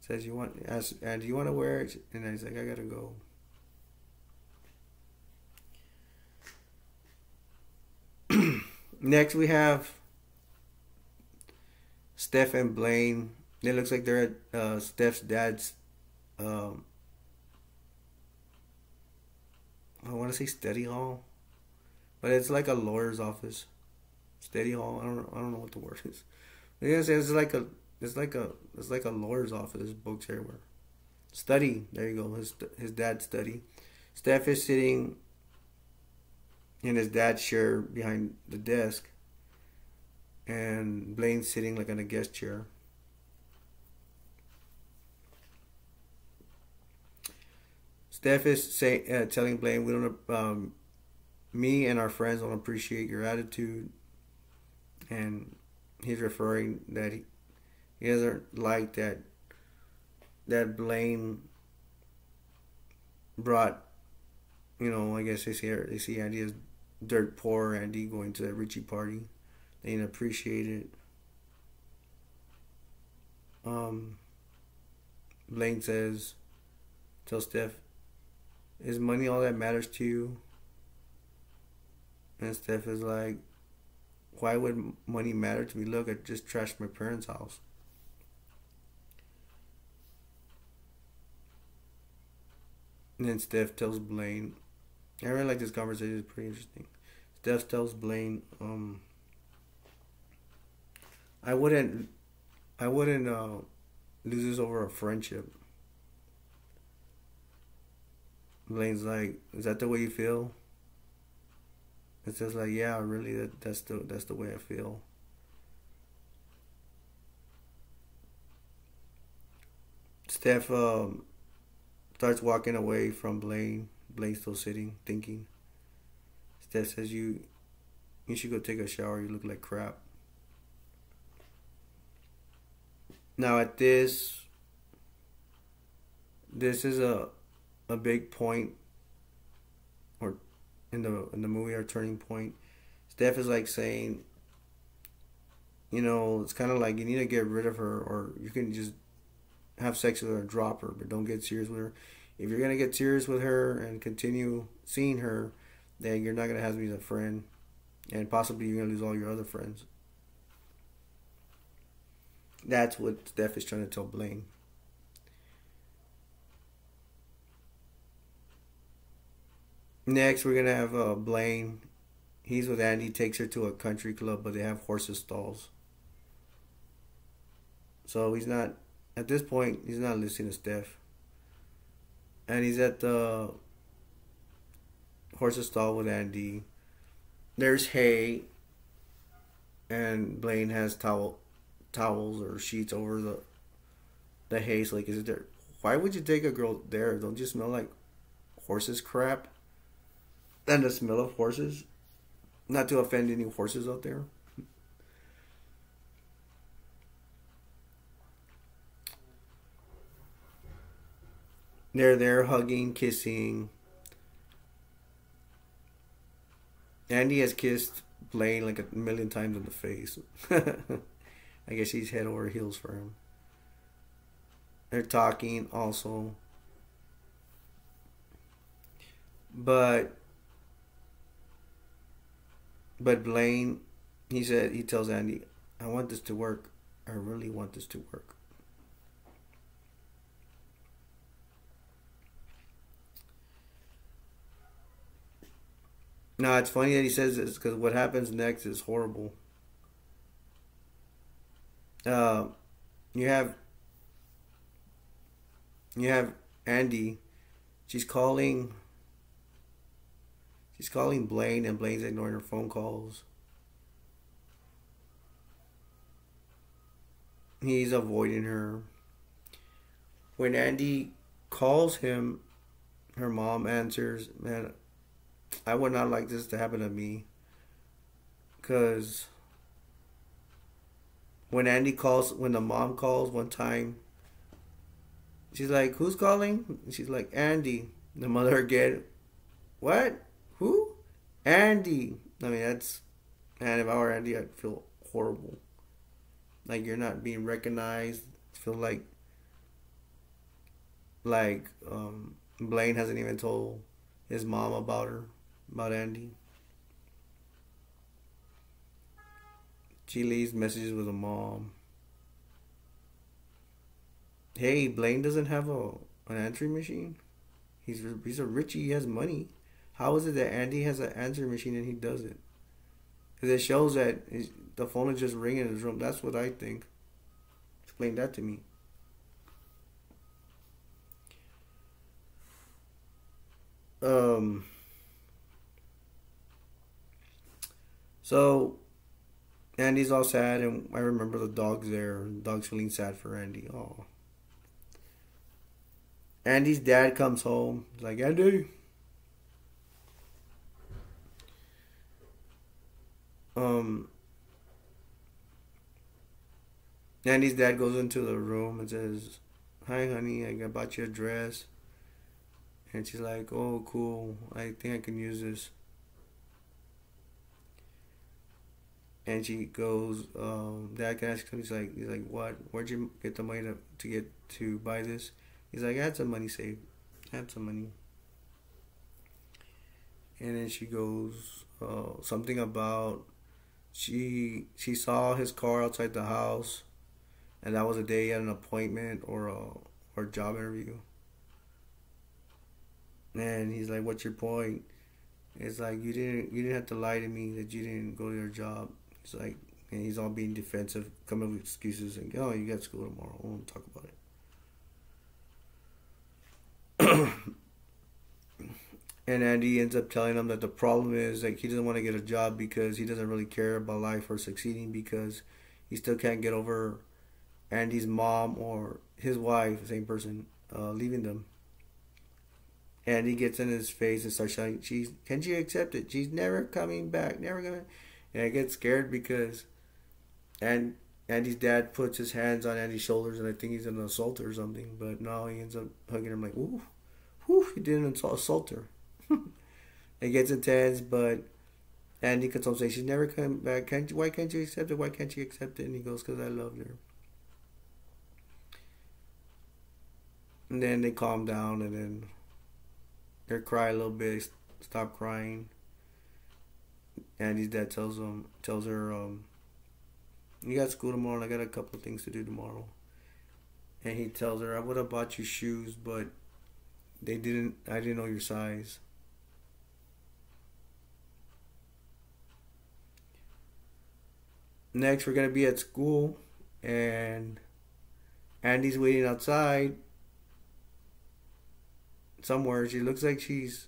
Says, asks Andy, you want to wear it? And he's like, I gotta go. Next we have Steph and Blaine. It looks like they're at Steph's dad's I want to say study hall, but it's like a lawyer's office. Study hall. I don't know what the word is. Yes, it's like a lawyer's office. There's books everywhere. Study. There you go. His dad's study. Steph is sitting in his dad's chair behind the desk, and Blaine's sitting like on a guest chair. Steph is telling Blaine, we don't, me and our friends don't appreciate your attitude, and he's referring that he doesn't like that Blaine brought, I guess they see Andy as dirt poor Andy going to that Richie party. They didn't appreciate it. Blaine tells Steph, is money all that matters to you? And Steph is like, why would money matter to me? Look, I just trashed my parents' house. And then Steph tells Blaine, I really like this conversation, it's pretty interesting. Steph tells Blaine, I wouldn't lose this over a friendship. Blaine's like, is that the way you feel? It's just like, yeah, really, that's the way I feel. Steph starts walking away from Blaine. Blaine's still sitting, thinking. Steph says, you should go take a shower. You look like crap. Now at this is a big point, or in the movie or Turning Point. Steph is like saying, it's kind of like you need to get rid of her, or you can just have sex with her, drop her, but don't get serious with her. If you're gonna get serious with her and continue seeing her, then you're not gonna have me as a friend, and possibly you're gonna lose all your other friends. That's what Steph is trying to tell Blaine. Next, we're gonna have Blaine. He's with Andy. Takes her to a country club, but they have horses stalls. So he's not at this point. He's not listening to Steph, and he's at the horses stall with Andy. There's hay, and Blaine has towels or sheets over the hay. So like, is it there? Why would you take a girl there? Don't you smell like horses crap? And the smell of horses. Not to offend any horses out there. They're there hugging, kissing. Andy has kissed Blaine like a million times in the face. I guess she's head over heels for him. They're talking also. But Blaine, he tells Andy, I want this to work. I really want this to work. Now, it's funny that he says this because what happens next is horrible. Uh, you have Andy. She's calling Blaine, and Blaine's ignoring her phone calls. He's avoiding her. When Andy calls him, her mom answers. Man, I would not like this to happen to me. Because when the mom calls one time, she's like, who's calling? And she's like, Andy. The mother again, what? Who? Andy. I mean, man, if I were Andy, I'd feel horrible. Like you're not being recognized. Feel like Blaine hasn't even told his mom about Andy. She leaves messages with her mom. Hey, Blaine doesn't have an answering machine. He's a richie. He has money. How is it that Andy has an answering machine and he doesn't? Because it shows that the phone is just ringing in his room. That's what I think. Explain that to me. So Andy's all sad, and I remember the dog's there. The dog's feeling sad for Andy. Oh. Andy's dad comes home. He's like, Andy. Andy's dad goes into the room and says, hi, honey, I bought you a dress. And she's like, oh, cool. I think I can use this. And she goes, Dad, can I ask him? He's like, what? Where'd you get the money to buy this? He's like, I had some money saved. And then she goes, something about she saw his car outside the house, and that was a day at an appointment or a job interview. And he's like, what's your point? It's like, you didn't have to lie to me that you didn't go to your job. It's like, and he's all being defensive, coming up with excuses, and oh, you got school tomorrow. I won't talk about it. And Andy ends up telling him that the problem is like he doesn't want to get a job because he doesn't really care about life or succeeding, because he still can't get over Andy's mom or his wife, the same person, leaving them. And he gets in his face and starts shouting, can she accept it? She's never coming back, never gonna. And I get scared because Andy's dad puts his hands on Andy's shoulders, and I think he's an assaulter or something. But no, he ends up hugging him like, ooh, he didn't assault her. It gets intense, but Andy comes home saying she's never coming back. Why can't you accept it? Why can't you accept it? And he goes, because I love her. And then they calm down, and then they cry a little bit, stop crying. Andy's dad tells her, you got school tomorrow, and I got a couple of things to do tomorrow. And he tells her, I would have bought you shoes, but I didn't know your size. Next, we're gonna be at school, and Andy's waiting outside somewhere. She looks like she's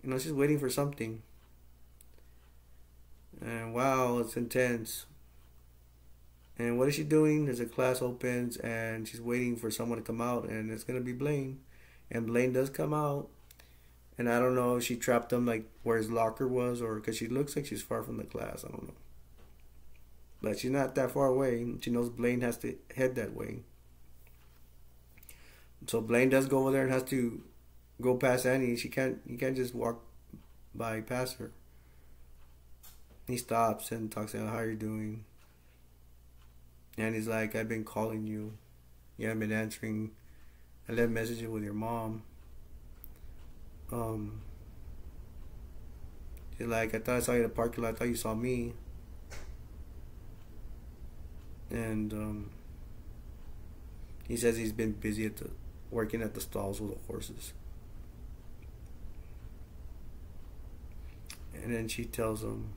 waiting for something. And wow, it's intense. And what is she doing? There's a class opens, and she's waiting for someone to come out, and it's gonna be Blaine. And Blaine does come out, and I don't know if she trapped him like where his locker was, or because she looks like she's far from the class. I don't know, but she's not that far away. She knows Blaine has to head that way. So Blaine does go over there and has to go past Annie. He can't just walk by past her. He stops and talks to her, how are you doing? And he's like, I've been calling you. You haven't been answering. I left messages with your mom. She's like, I thought I saw you in the parking lot. I thought you saw me. And he says he's been busy working at the stalls with the horses. And then she tells him,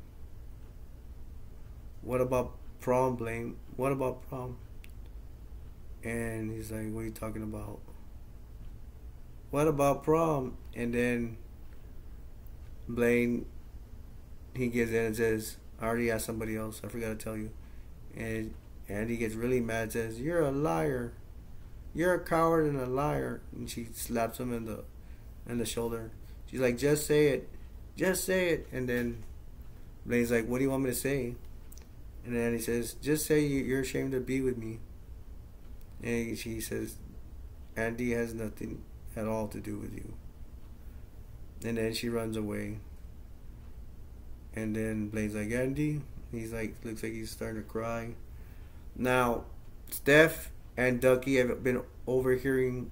what about prom, Blaine? What about prom? And he's like, what are you talking about? What about prom? And then Blaine, he gets in and says, I already asked somebody else. I forgot to tell you. And he gets really mad, says, you're a liar. You're a coward and a liar. And she slaps him in the shoulder. She's like, just say it. Just say it. And then Blaine's like, what do you want me to say? And then he says, just say you're ashamed to be with me. And she says, Andy has nothing at all to do with you. And then she runs away. And then Blaine's like, Andy? He's like, looks like he's starting to cry. Now, Steph and Ducky have been overhearing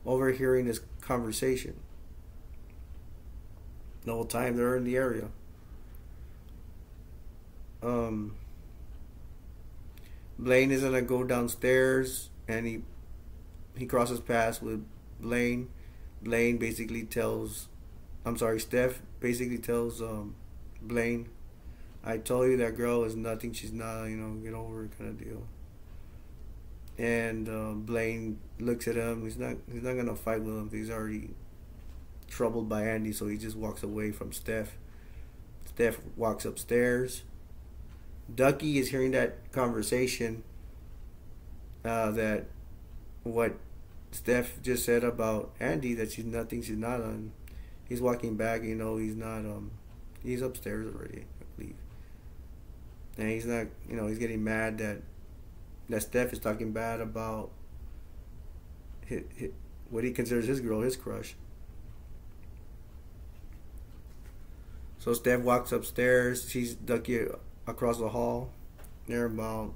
this conversation. The whole time they're in the area. Blaine is gonna go downstairs, and he crosses paths with Blaine. Steph basically tells Blaine, I told you that girl is nothing, she's not, get over it kind of deal. And Blaine looks at him. He's not gonna fight with him. He's already troubled by Andy, so he just walks away from Steph. Steph walks upstairs. Ducky is hearing that conversation, that what Steph just said about Andy, that she's nothing, she's not on. He's walking back, he's not, he's upstairs already, I believe. And he's not, he's getting mad that Steph is talking bad about what he considers his girl, his crush. So Steph walks upstairs, sees Ducky across the hall. They're about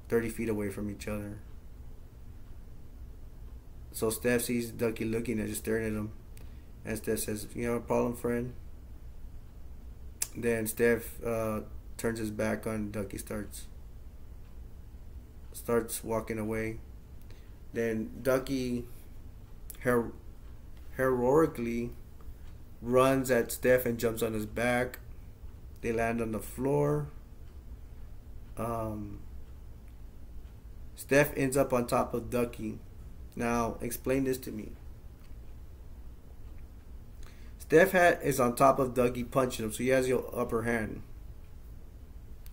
30 feet away from each other. So Steph sees Ducky looking at, just staring at him. And Steph says, you have a problem, friend? Then Steph turns his back on Ducky, starts walking away. Then Ducky heroically runs at Steph and jumps on his back. They land on the floor. Steph ends up on top of Ducky. Now, explain this to me. Steph is on top of Ducky, punching him, so he has the upper hand.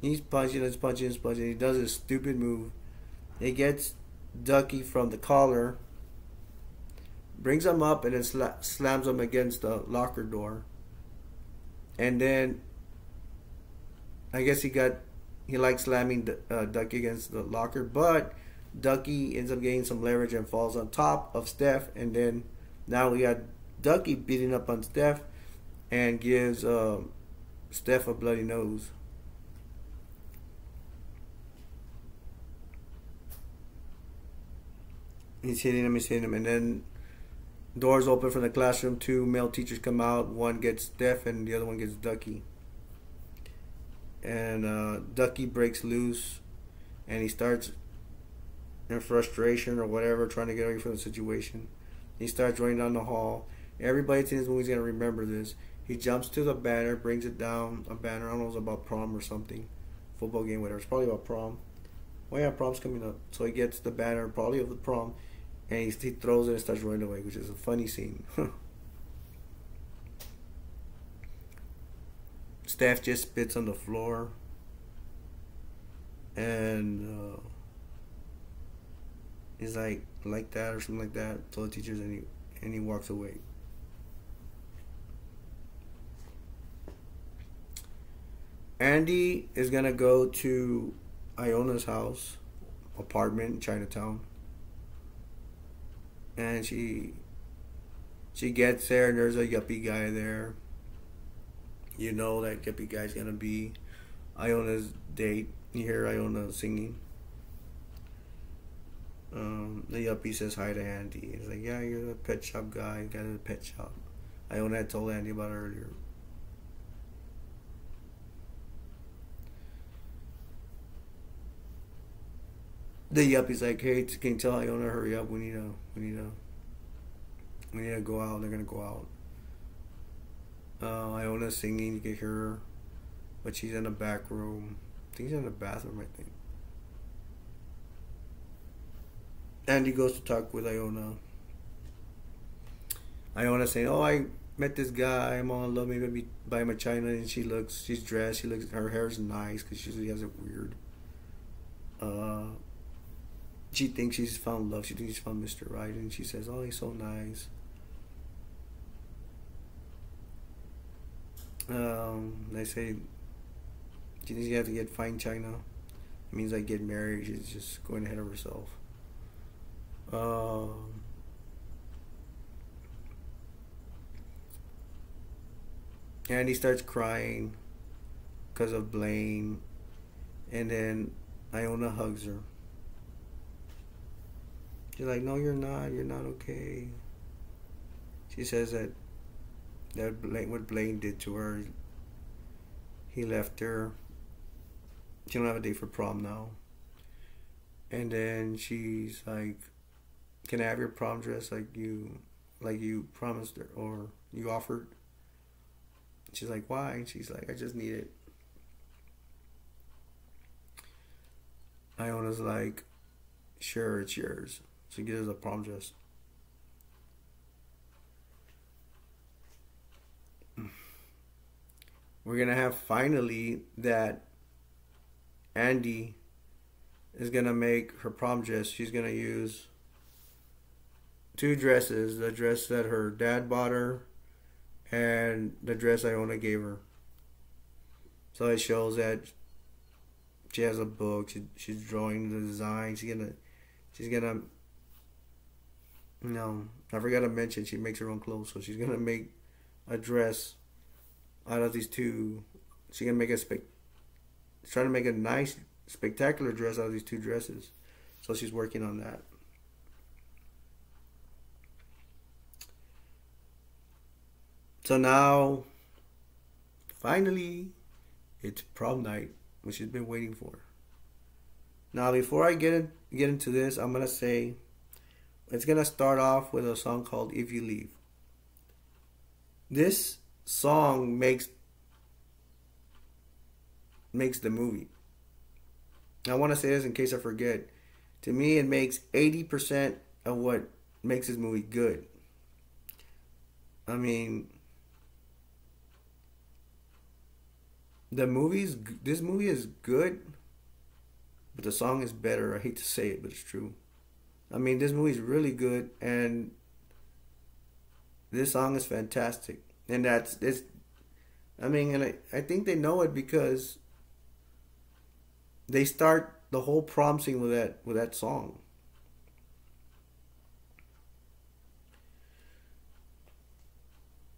He's punching. He does a stupid move. He gets Ducky from the collar, brings him up, and then slams him against the locker door. And then, I guess he likes slamming Ducky against the locker, but Ducky ends up getting some leverage and falls on top of Steph, and then Now we got Ducky beating up on Steph and gives Steph a bloody nose. He's hitting him, and then doors open from the classroom. Two male teachers come out. One gets Steph, and the other one gets Ducky. And Ducky breaks loose, and he starts in frustration or whatever, trying to get away from the situation. He starts running down the hall. Everybody in this movie is gonna remember this. He jumps to the banner, brings it down. A banner, I don't know, it's about prom or something, football game, whatever. It's probably about prom. Oh yeah, prom's coming up. So he gets the banner, probably of the prom, and he throws it and starts running away, which is a funny scene. Steph just spits on the floor, and he's like that or something like that. So the teachers, and he walks away. Andy is gonna go to Iona's house, apartment in Chinatown, and she gets there, and there's a yuppie guy there. You know that yuppie guy's gonna be Iona's date. You hear Iona singing. The yuppie says hi to Andy. He's like, yeah, you're the pet shop guy. You got a pet shop. Iona had told Andy about it earlier. The yuppie's like, hey, can you tell Iona hurry up? We need to go out. They're gonna go out. Iona's singing. You can hear her, but she's in the back room. I think she's in the bathroom. I think. Andy goes to talk with Iona. Iona saying, "Oh, I met this guy. I'm all in love. Maybe buy him a china." And she's dressed. Her hair's nice because she usually has it weird. She thinks she's found love. She thinks she's found Mr. Right, and she says, "Oh, he's so nice." They say she thinks you have to get fine china. It means like get married. She's just going ahead of herself. Andy starts crying because of Blaine, and then Iona hugs her. She's like, "No, you're not. You're not okay." She says that what Blaine did to her. He left her. She don't have a date for prom now. And then she's like, "Can I have your prom dress like you promised her or you offered?" She's like, "Why?" And she's like, "I just need it." Iona's like, "Sure, it's yours." So he gives her the prom dress. We're gonna have finally that Andy is gonna make her prom dress. She's gonna use two dresses: the dress that her dad bought her and the dress Iona gave her. So it shows that she has a book. She's drawing the design. She's gonna. No, I forgot to mention she makes her own clothes. So she's gonna make a dress out of these two. She's gonna make trying to make a nice, spectacular dress out of these two dresses. So she's working on that. So now, finally, it's prom night, which she's been waiting for. Now, before I get into this, I'm gonna say it's gonna start off with a song called "If You Leave." This song makes the movie. I want to say this in case I forget. To me, it makes 80% of what makes this movie good. I mean, this movie is good, but the song is better. I hate to say it, but it's true. I mean, this movie is really good, and this song is fantastic. And I think they know it because they start the whole prom scene with that song.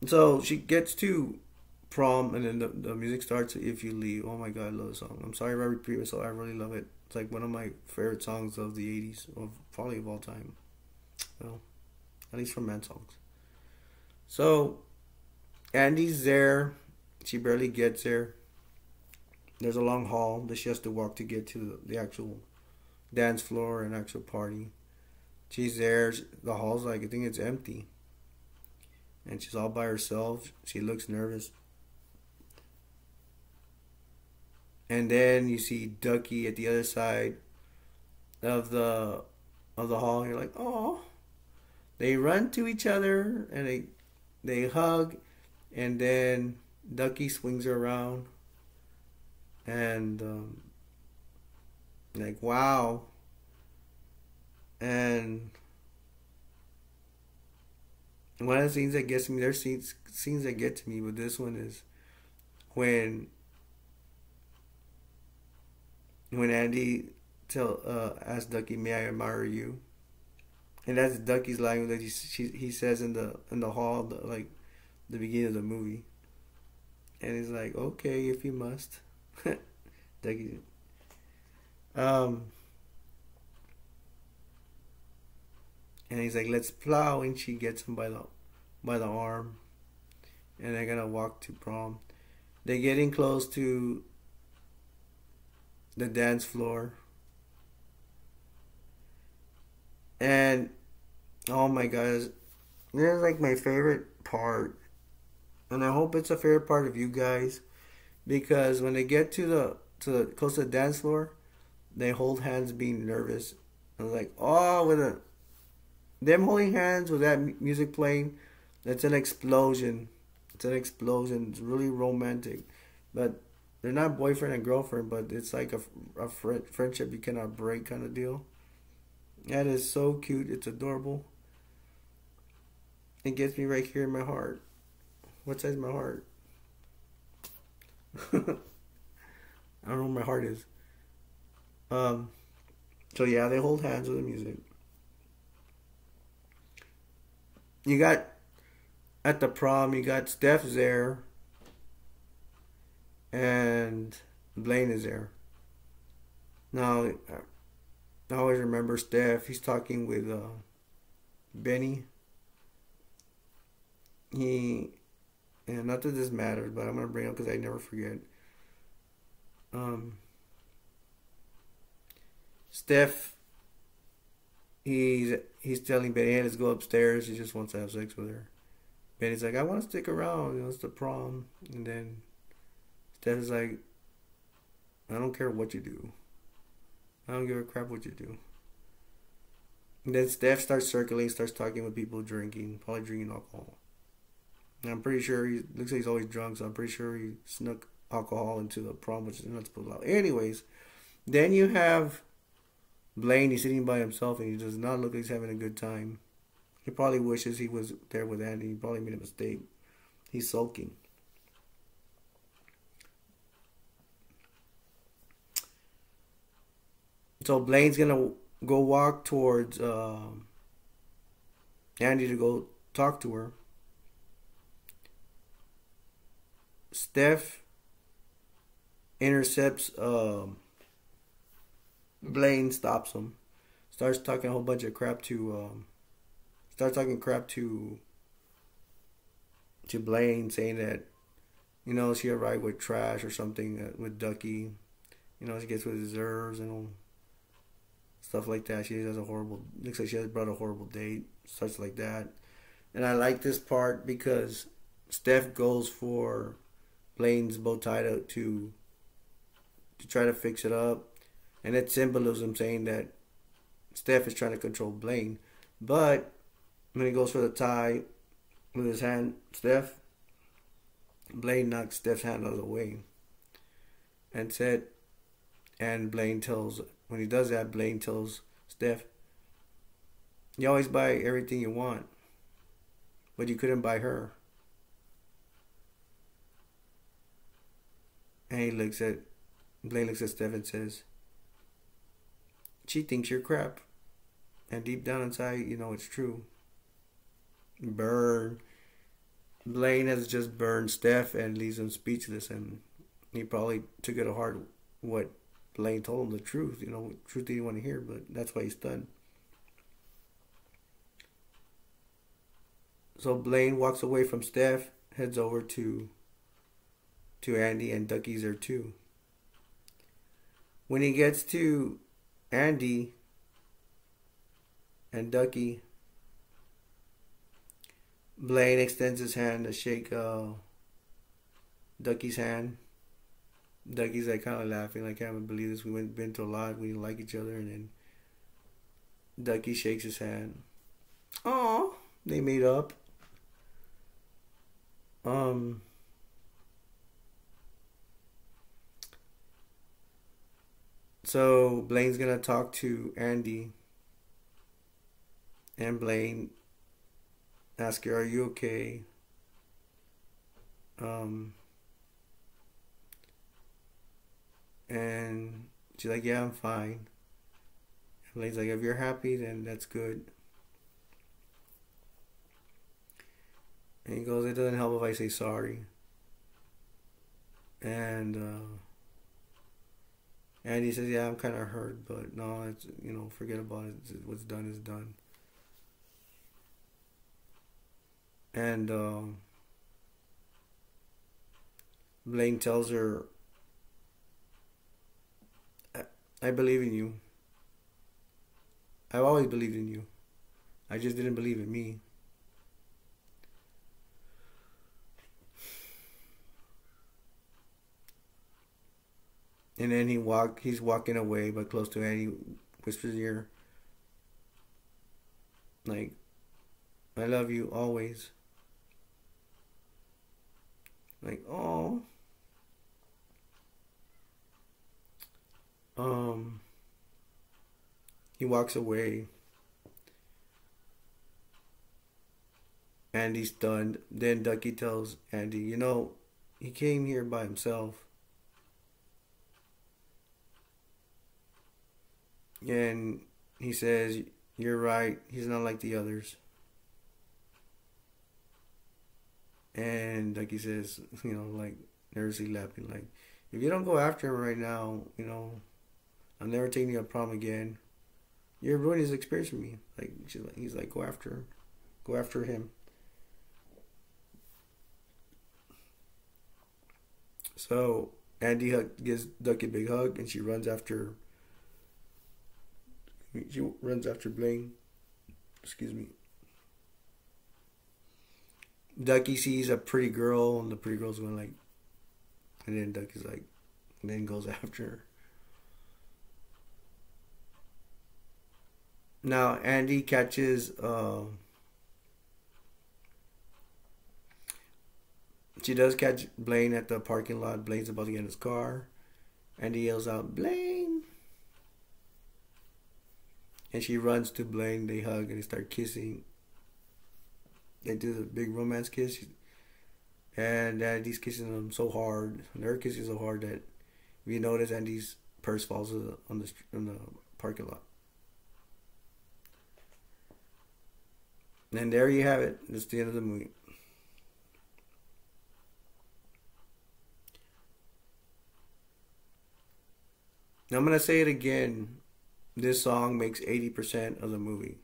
So she gets to prom, and then the music starts. If you leave, oh my god, I love the song. I'm sorry if I repeat myself. I really love it. It's like one of my favorite songs of the '80s, of probably of all time. Well, at least from man songs. So Andy's there. She barely gets there. There's a long hall that she has to walk to get to the actual dance floor and actual party. She's there. The hall's like, I think it's empty. And she's all by herself. She looks nervous. And then you see Ducky at the other side of the hall. And you're like, oh. They run to each other and they hug, and then Ducky swings her around, and like wow. And one of the scenes that gets me, there's scenes that get to me, but this one is when Andy asks Ducky, "May I admire you?" And that's Ducky's line that he says in the hall, like the beginning of the movie. And he's like, "Okay, if you must." Ducky. Um, and he's like, "Let's plow," and she gets him by the arm, and they're gonna walk to prom. They're getting close to the dance floor. And oh my gosh, this is like my favorite part, and I hope it's a favorite part of you guys, because when they get to the close to the dance floor, they hold hands, being nervous. I was like, oh, with them holding hands with that music playing, that's an explosion. It's an explosion. It's really romantic, but they're not boyfriend and girlfriend, but it's like a friendship you cannot break kind of deal. That is so cute. It's adorable. It gets me right here in my heart. What size is my heart? I don't know where my heart is. So yeah, they hold hands with the music. You got at the prom, you got Steph there, and Blaine is there. Now, I always remember Steph. He's talking with Benny. And not that this matters, but I'm gonna bring it up because I never forget. Steph, he's telling Benny, "Hey, let's go upstairs." He just wants to have sex with her. Benny's like, "I want to stick around. It's the prom." And then Steph is like, "I don't care what you do. I don't give a crap what you do." And then Steph starts circling, starts talking with people drinking, probably drinking alcohol. And I'm pretty sure he looks like he's always drunk, so I'm pretty sure he snuck alcohol into the prom, which is not supposed to allow. Anyways, then you have Blaine. He's sitting by himself, and he does not look like he's having a good time. He probably wishes he was there with Andy. He probably made a mistake. He's sulking. So Blaine's gonna go walk towards Andy to go talk to her. Steph intercepts Blaine, stops him, starts talking a whole bunch of crap to Blaine, saying that she arrived with trash or something with Ducky. She gets with his nerves and stuff like that. She has looks like she has brought a horrible date, such like that. And I like this part because Steph goes for Blaine's bow tie to try to fix it up, and it's symbolism saying that Steph is trying to control Blaine. But when he goes for the tie with his hand, Blaine knocks Steph's hand out of the way, and when he does that, Blaine tells Steph, "You always buy everything you want, but you couldn't buy her." And Blaine looks at Steph and says, "She thinks you're crap." And deep down inside, it's true. Burn. Blaine has just burned Steph and leaves him speechless, and he probably took it to heart what Blaine told him, the truth, truth he didn't want to hear, but that's why he's stunned. So Blaine walks away from Steph, heads over to Andy, and Ducky's there too. When he gets to Andy and Ducky, Blaine extends his hand to shake Ducky's hand. Ducky's like kind of laughing, like, I can't believe this. We've been through a lot. We didn't like each other, and then Ducky shakes his hand. Aw, they made up. So Blaine's gonna talk to Andy, and Blaine asks her, "Are you okay?" And she's like, "Yeah, I'm fine." And Blaine's like, "If you're happy, then that's good." And he goes, "It doesn't help if I say sorry." And he says, "Yeah, I'm kind of hurt, but no, it's, forget about it. What's done is done." And Blaine tells her, I believe in you. I've always believed in you. I just didn't believe in me." And then he's walking away, but close to Annie, whispers in her ear, like, "I love you always." Like, oh. He walks away. Andy's stunned. Then Ducky tells Andy, he came here by himself. And he says, "You're right. He's not like the others." And Ducky says, like, nervously laughing, like, "If you don't go after him right now, I'm never taking you to prom again. You're ruining his experience for me." Like, he's like, "Go after him." So Andy gives Ducky a big hug, and she runs after Blaine. Excuse me. Ducky sees a pretty girl, and the pretty girl's going like, and then Ducky's like, and then goes after her. Now Andy catches she does catch Blaine at the parking lot. Blaine's about to get in his car. Andy yells out, "Blaine!" And she runs to Blaine. They hug and they start kissing. They do the big romance kiss. And Andy's kissing them so hard. They're kissing so hard that, if you notice, Andy's purse falls on the parking lot. And there you have it. That's the end of the movie. Now I'm going to say it again. This song makes 80% of the movie.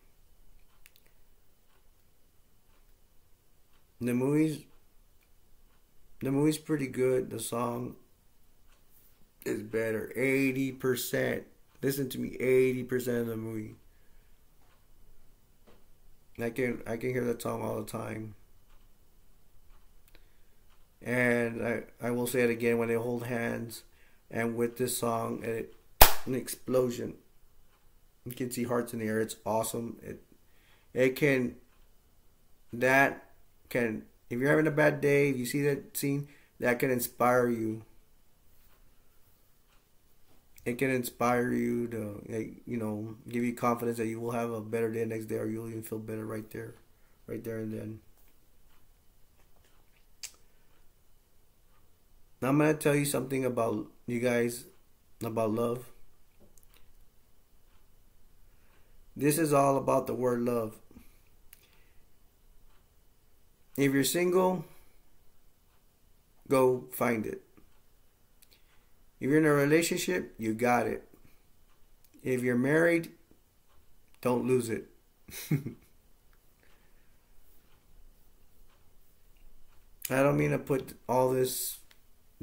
The movie's pretty good. The song is better. 80%. Listen to me. 80% of the movie. I can hear that song all the time. And I will say it again, when they hold hands, and with this song, an explosion. You can see hearts in the air. It's awesome. If you're having a bad day, if you see that scene, that can inspire you. It can inspire you to, give you confidence that you will have a better day next day, or you'll even feel better right there and then. Now I'm going to tell you something about love. This is all about the word love. If you're single, go find it. If you're in a relationship, you got it. If you're married, don't lose it. I don't mean to put all this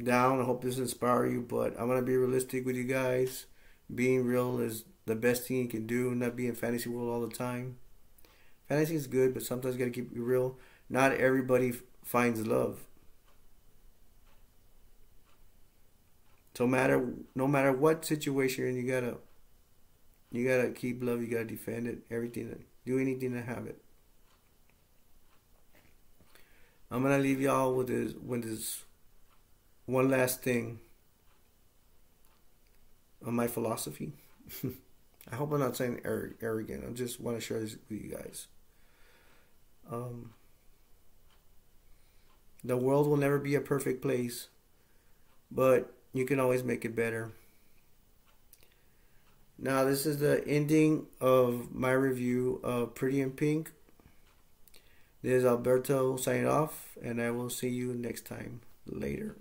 down. I hope this inspires you, but I'm going to be realistic with you guys. Being real is the best thing you can do, not be in fantasy world all the time. Fantasy is good, but sometimes you got to keep it real. Not everybody finds love. So no matter what situation you're in, you gotta keep love. You gotta defend it. Everything, do anything to have it. I'm gonna leave y'all with this one last thing on my philosophy. I hope I'm not saying arrogant. I just want to share this with you guys. The world will never be a perfect place, but you can always make it better. Now, this is the ending of my review of Pretty in Pink. This is Alberto signing off, and I will see you next time. Later.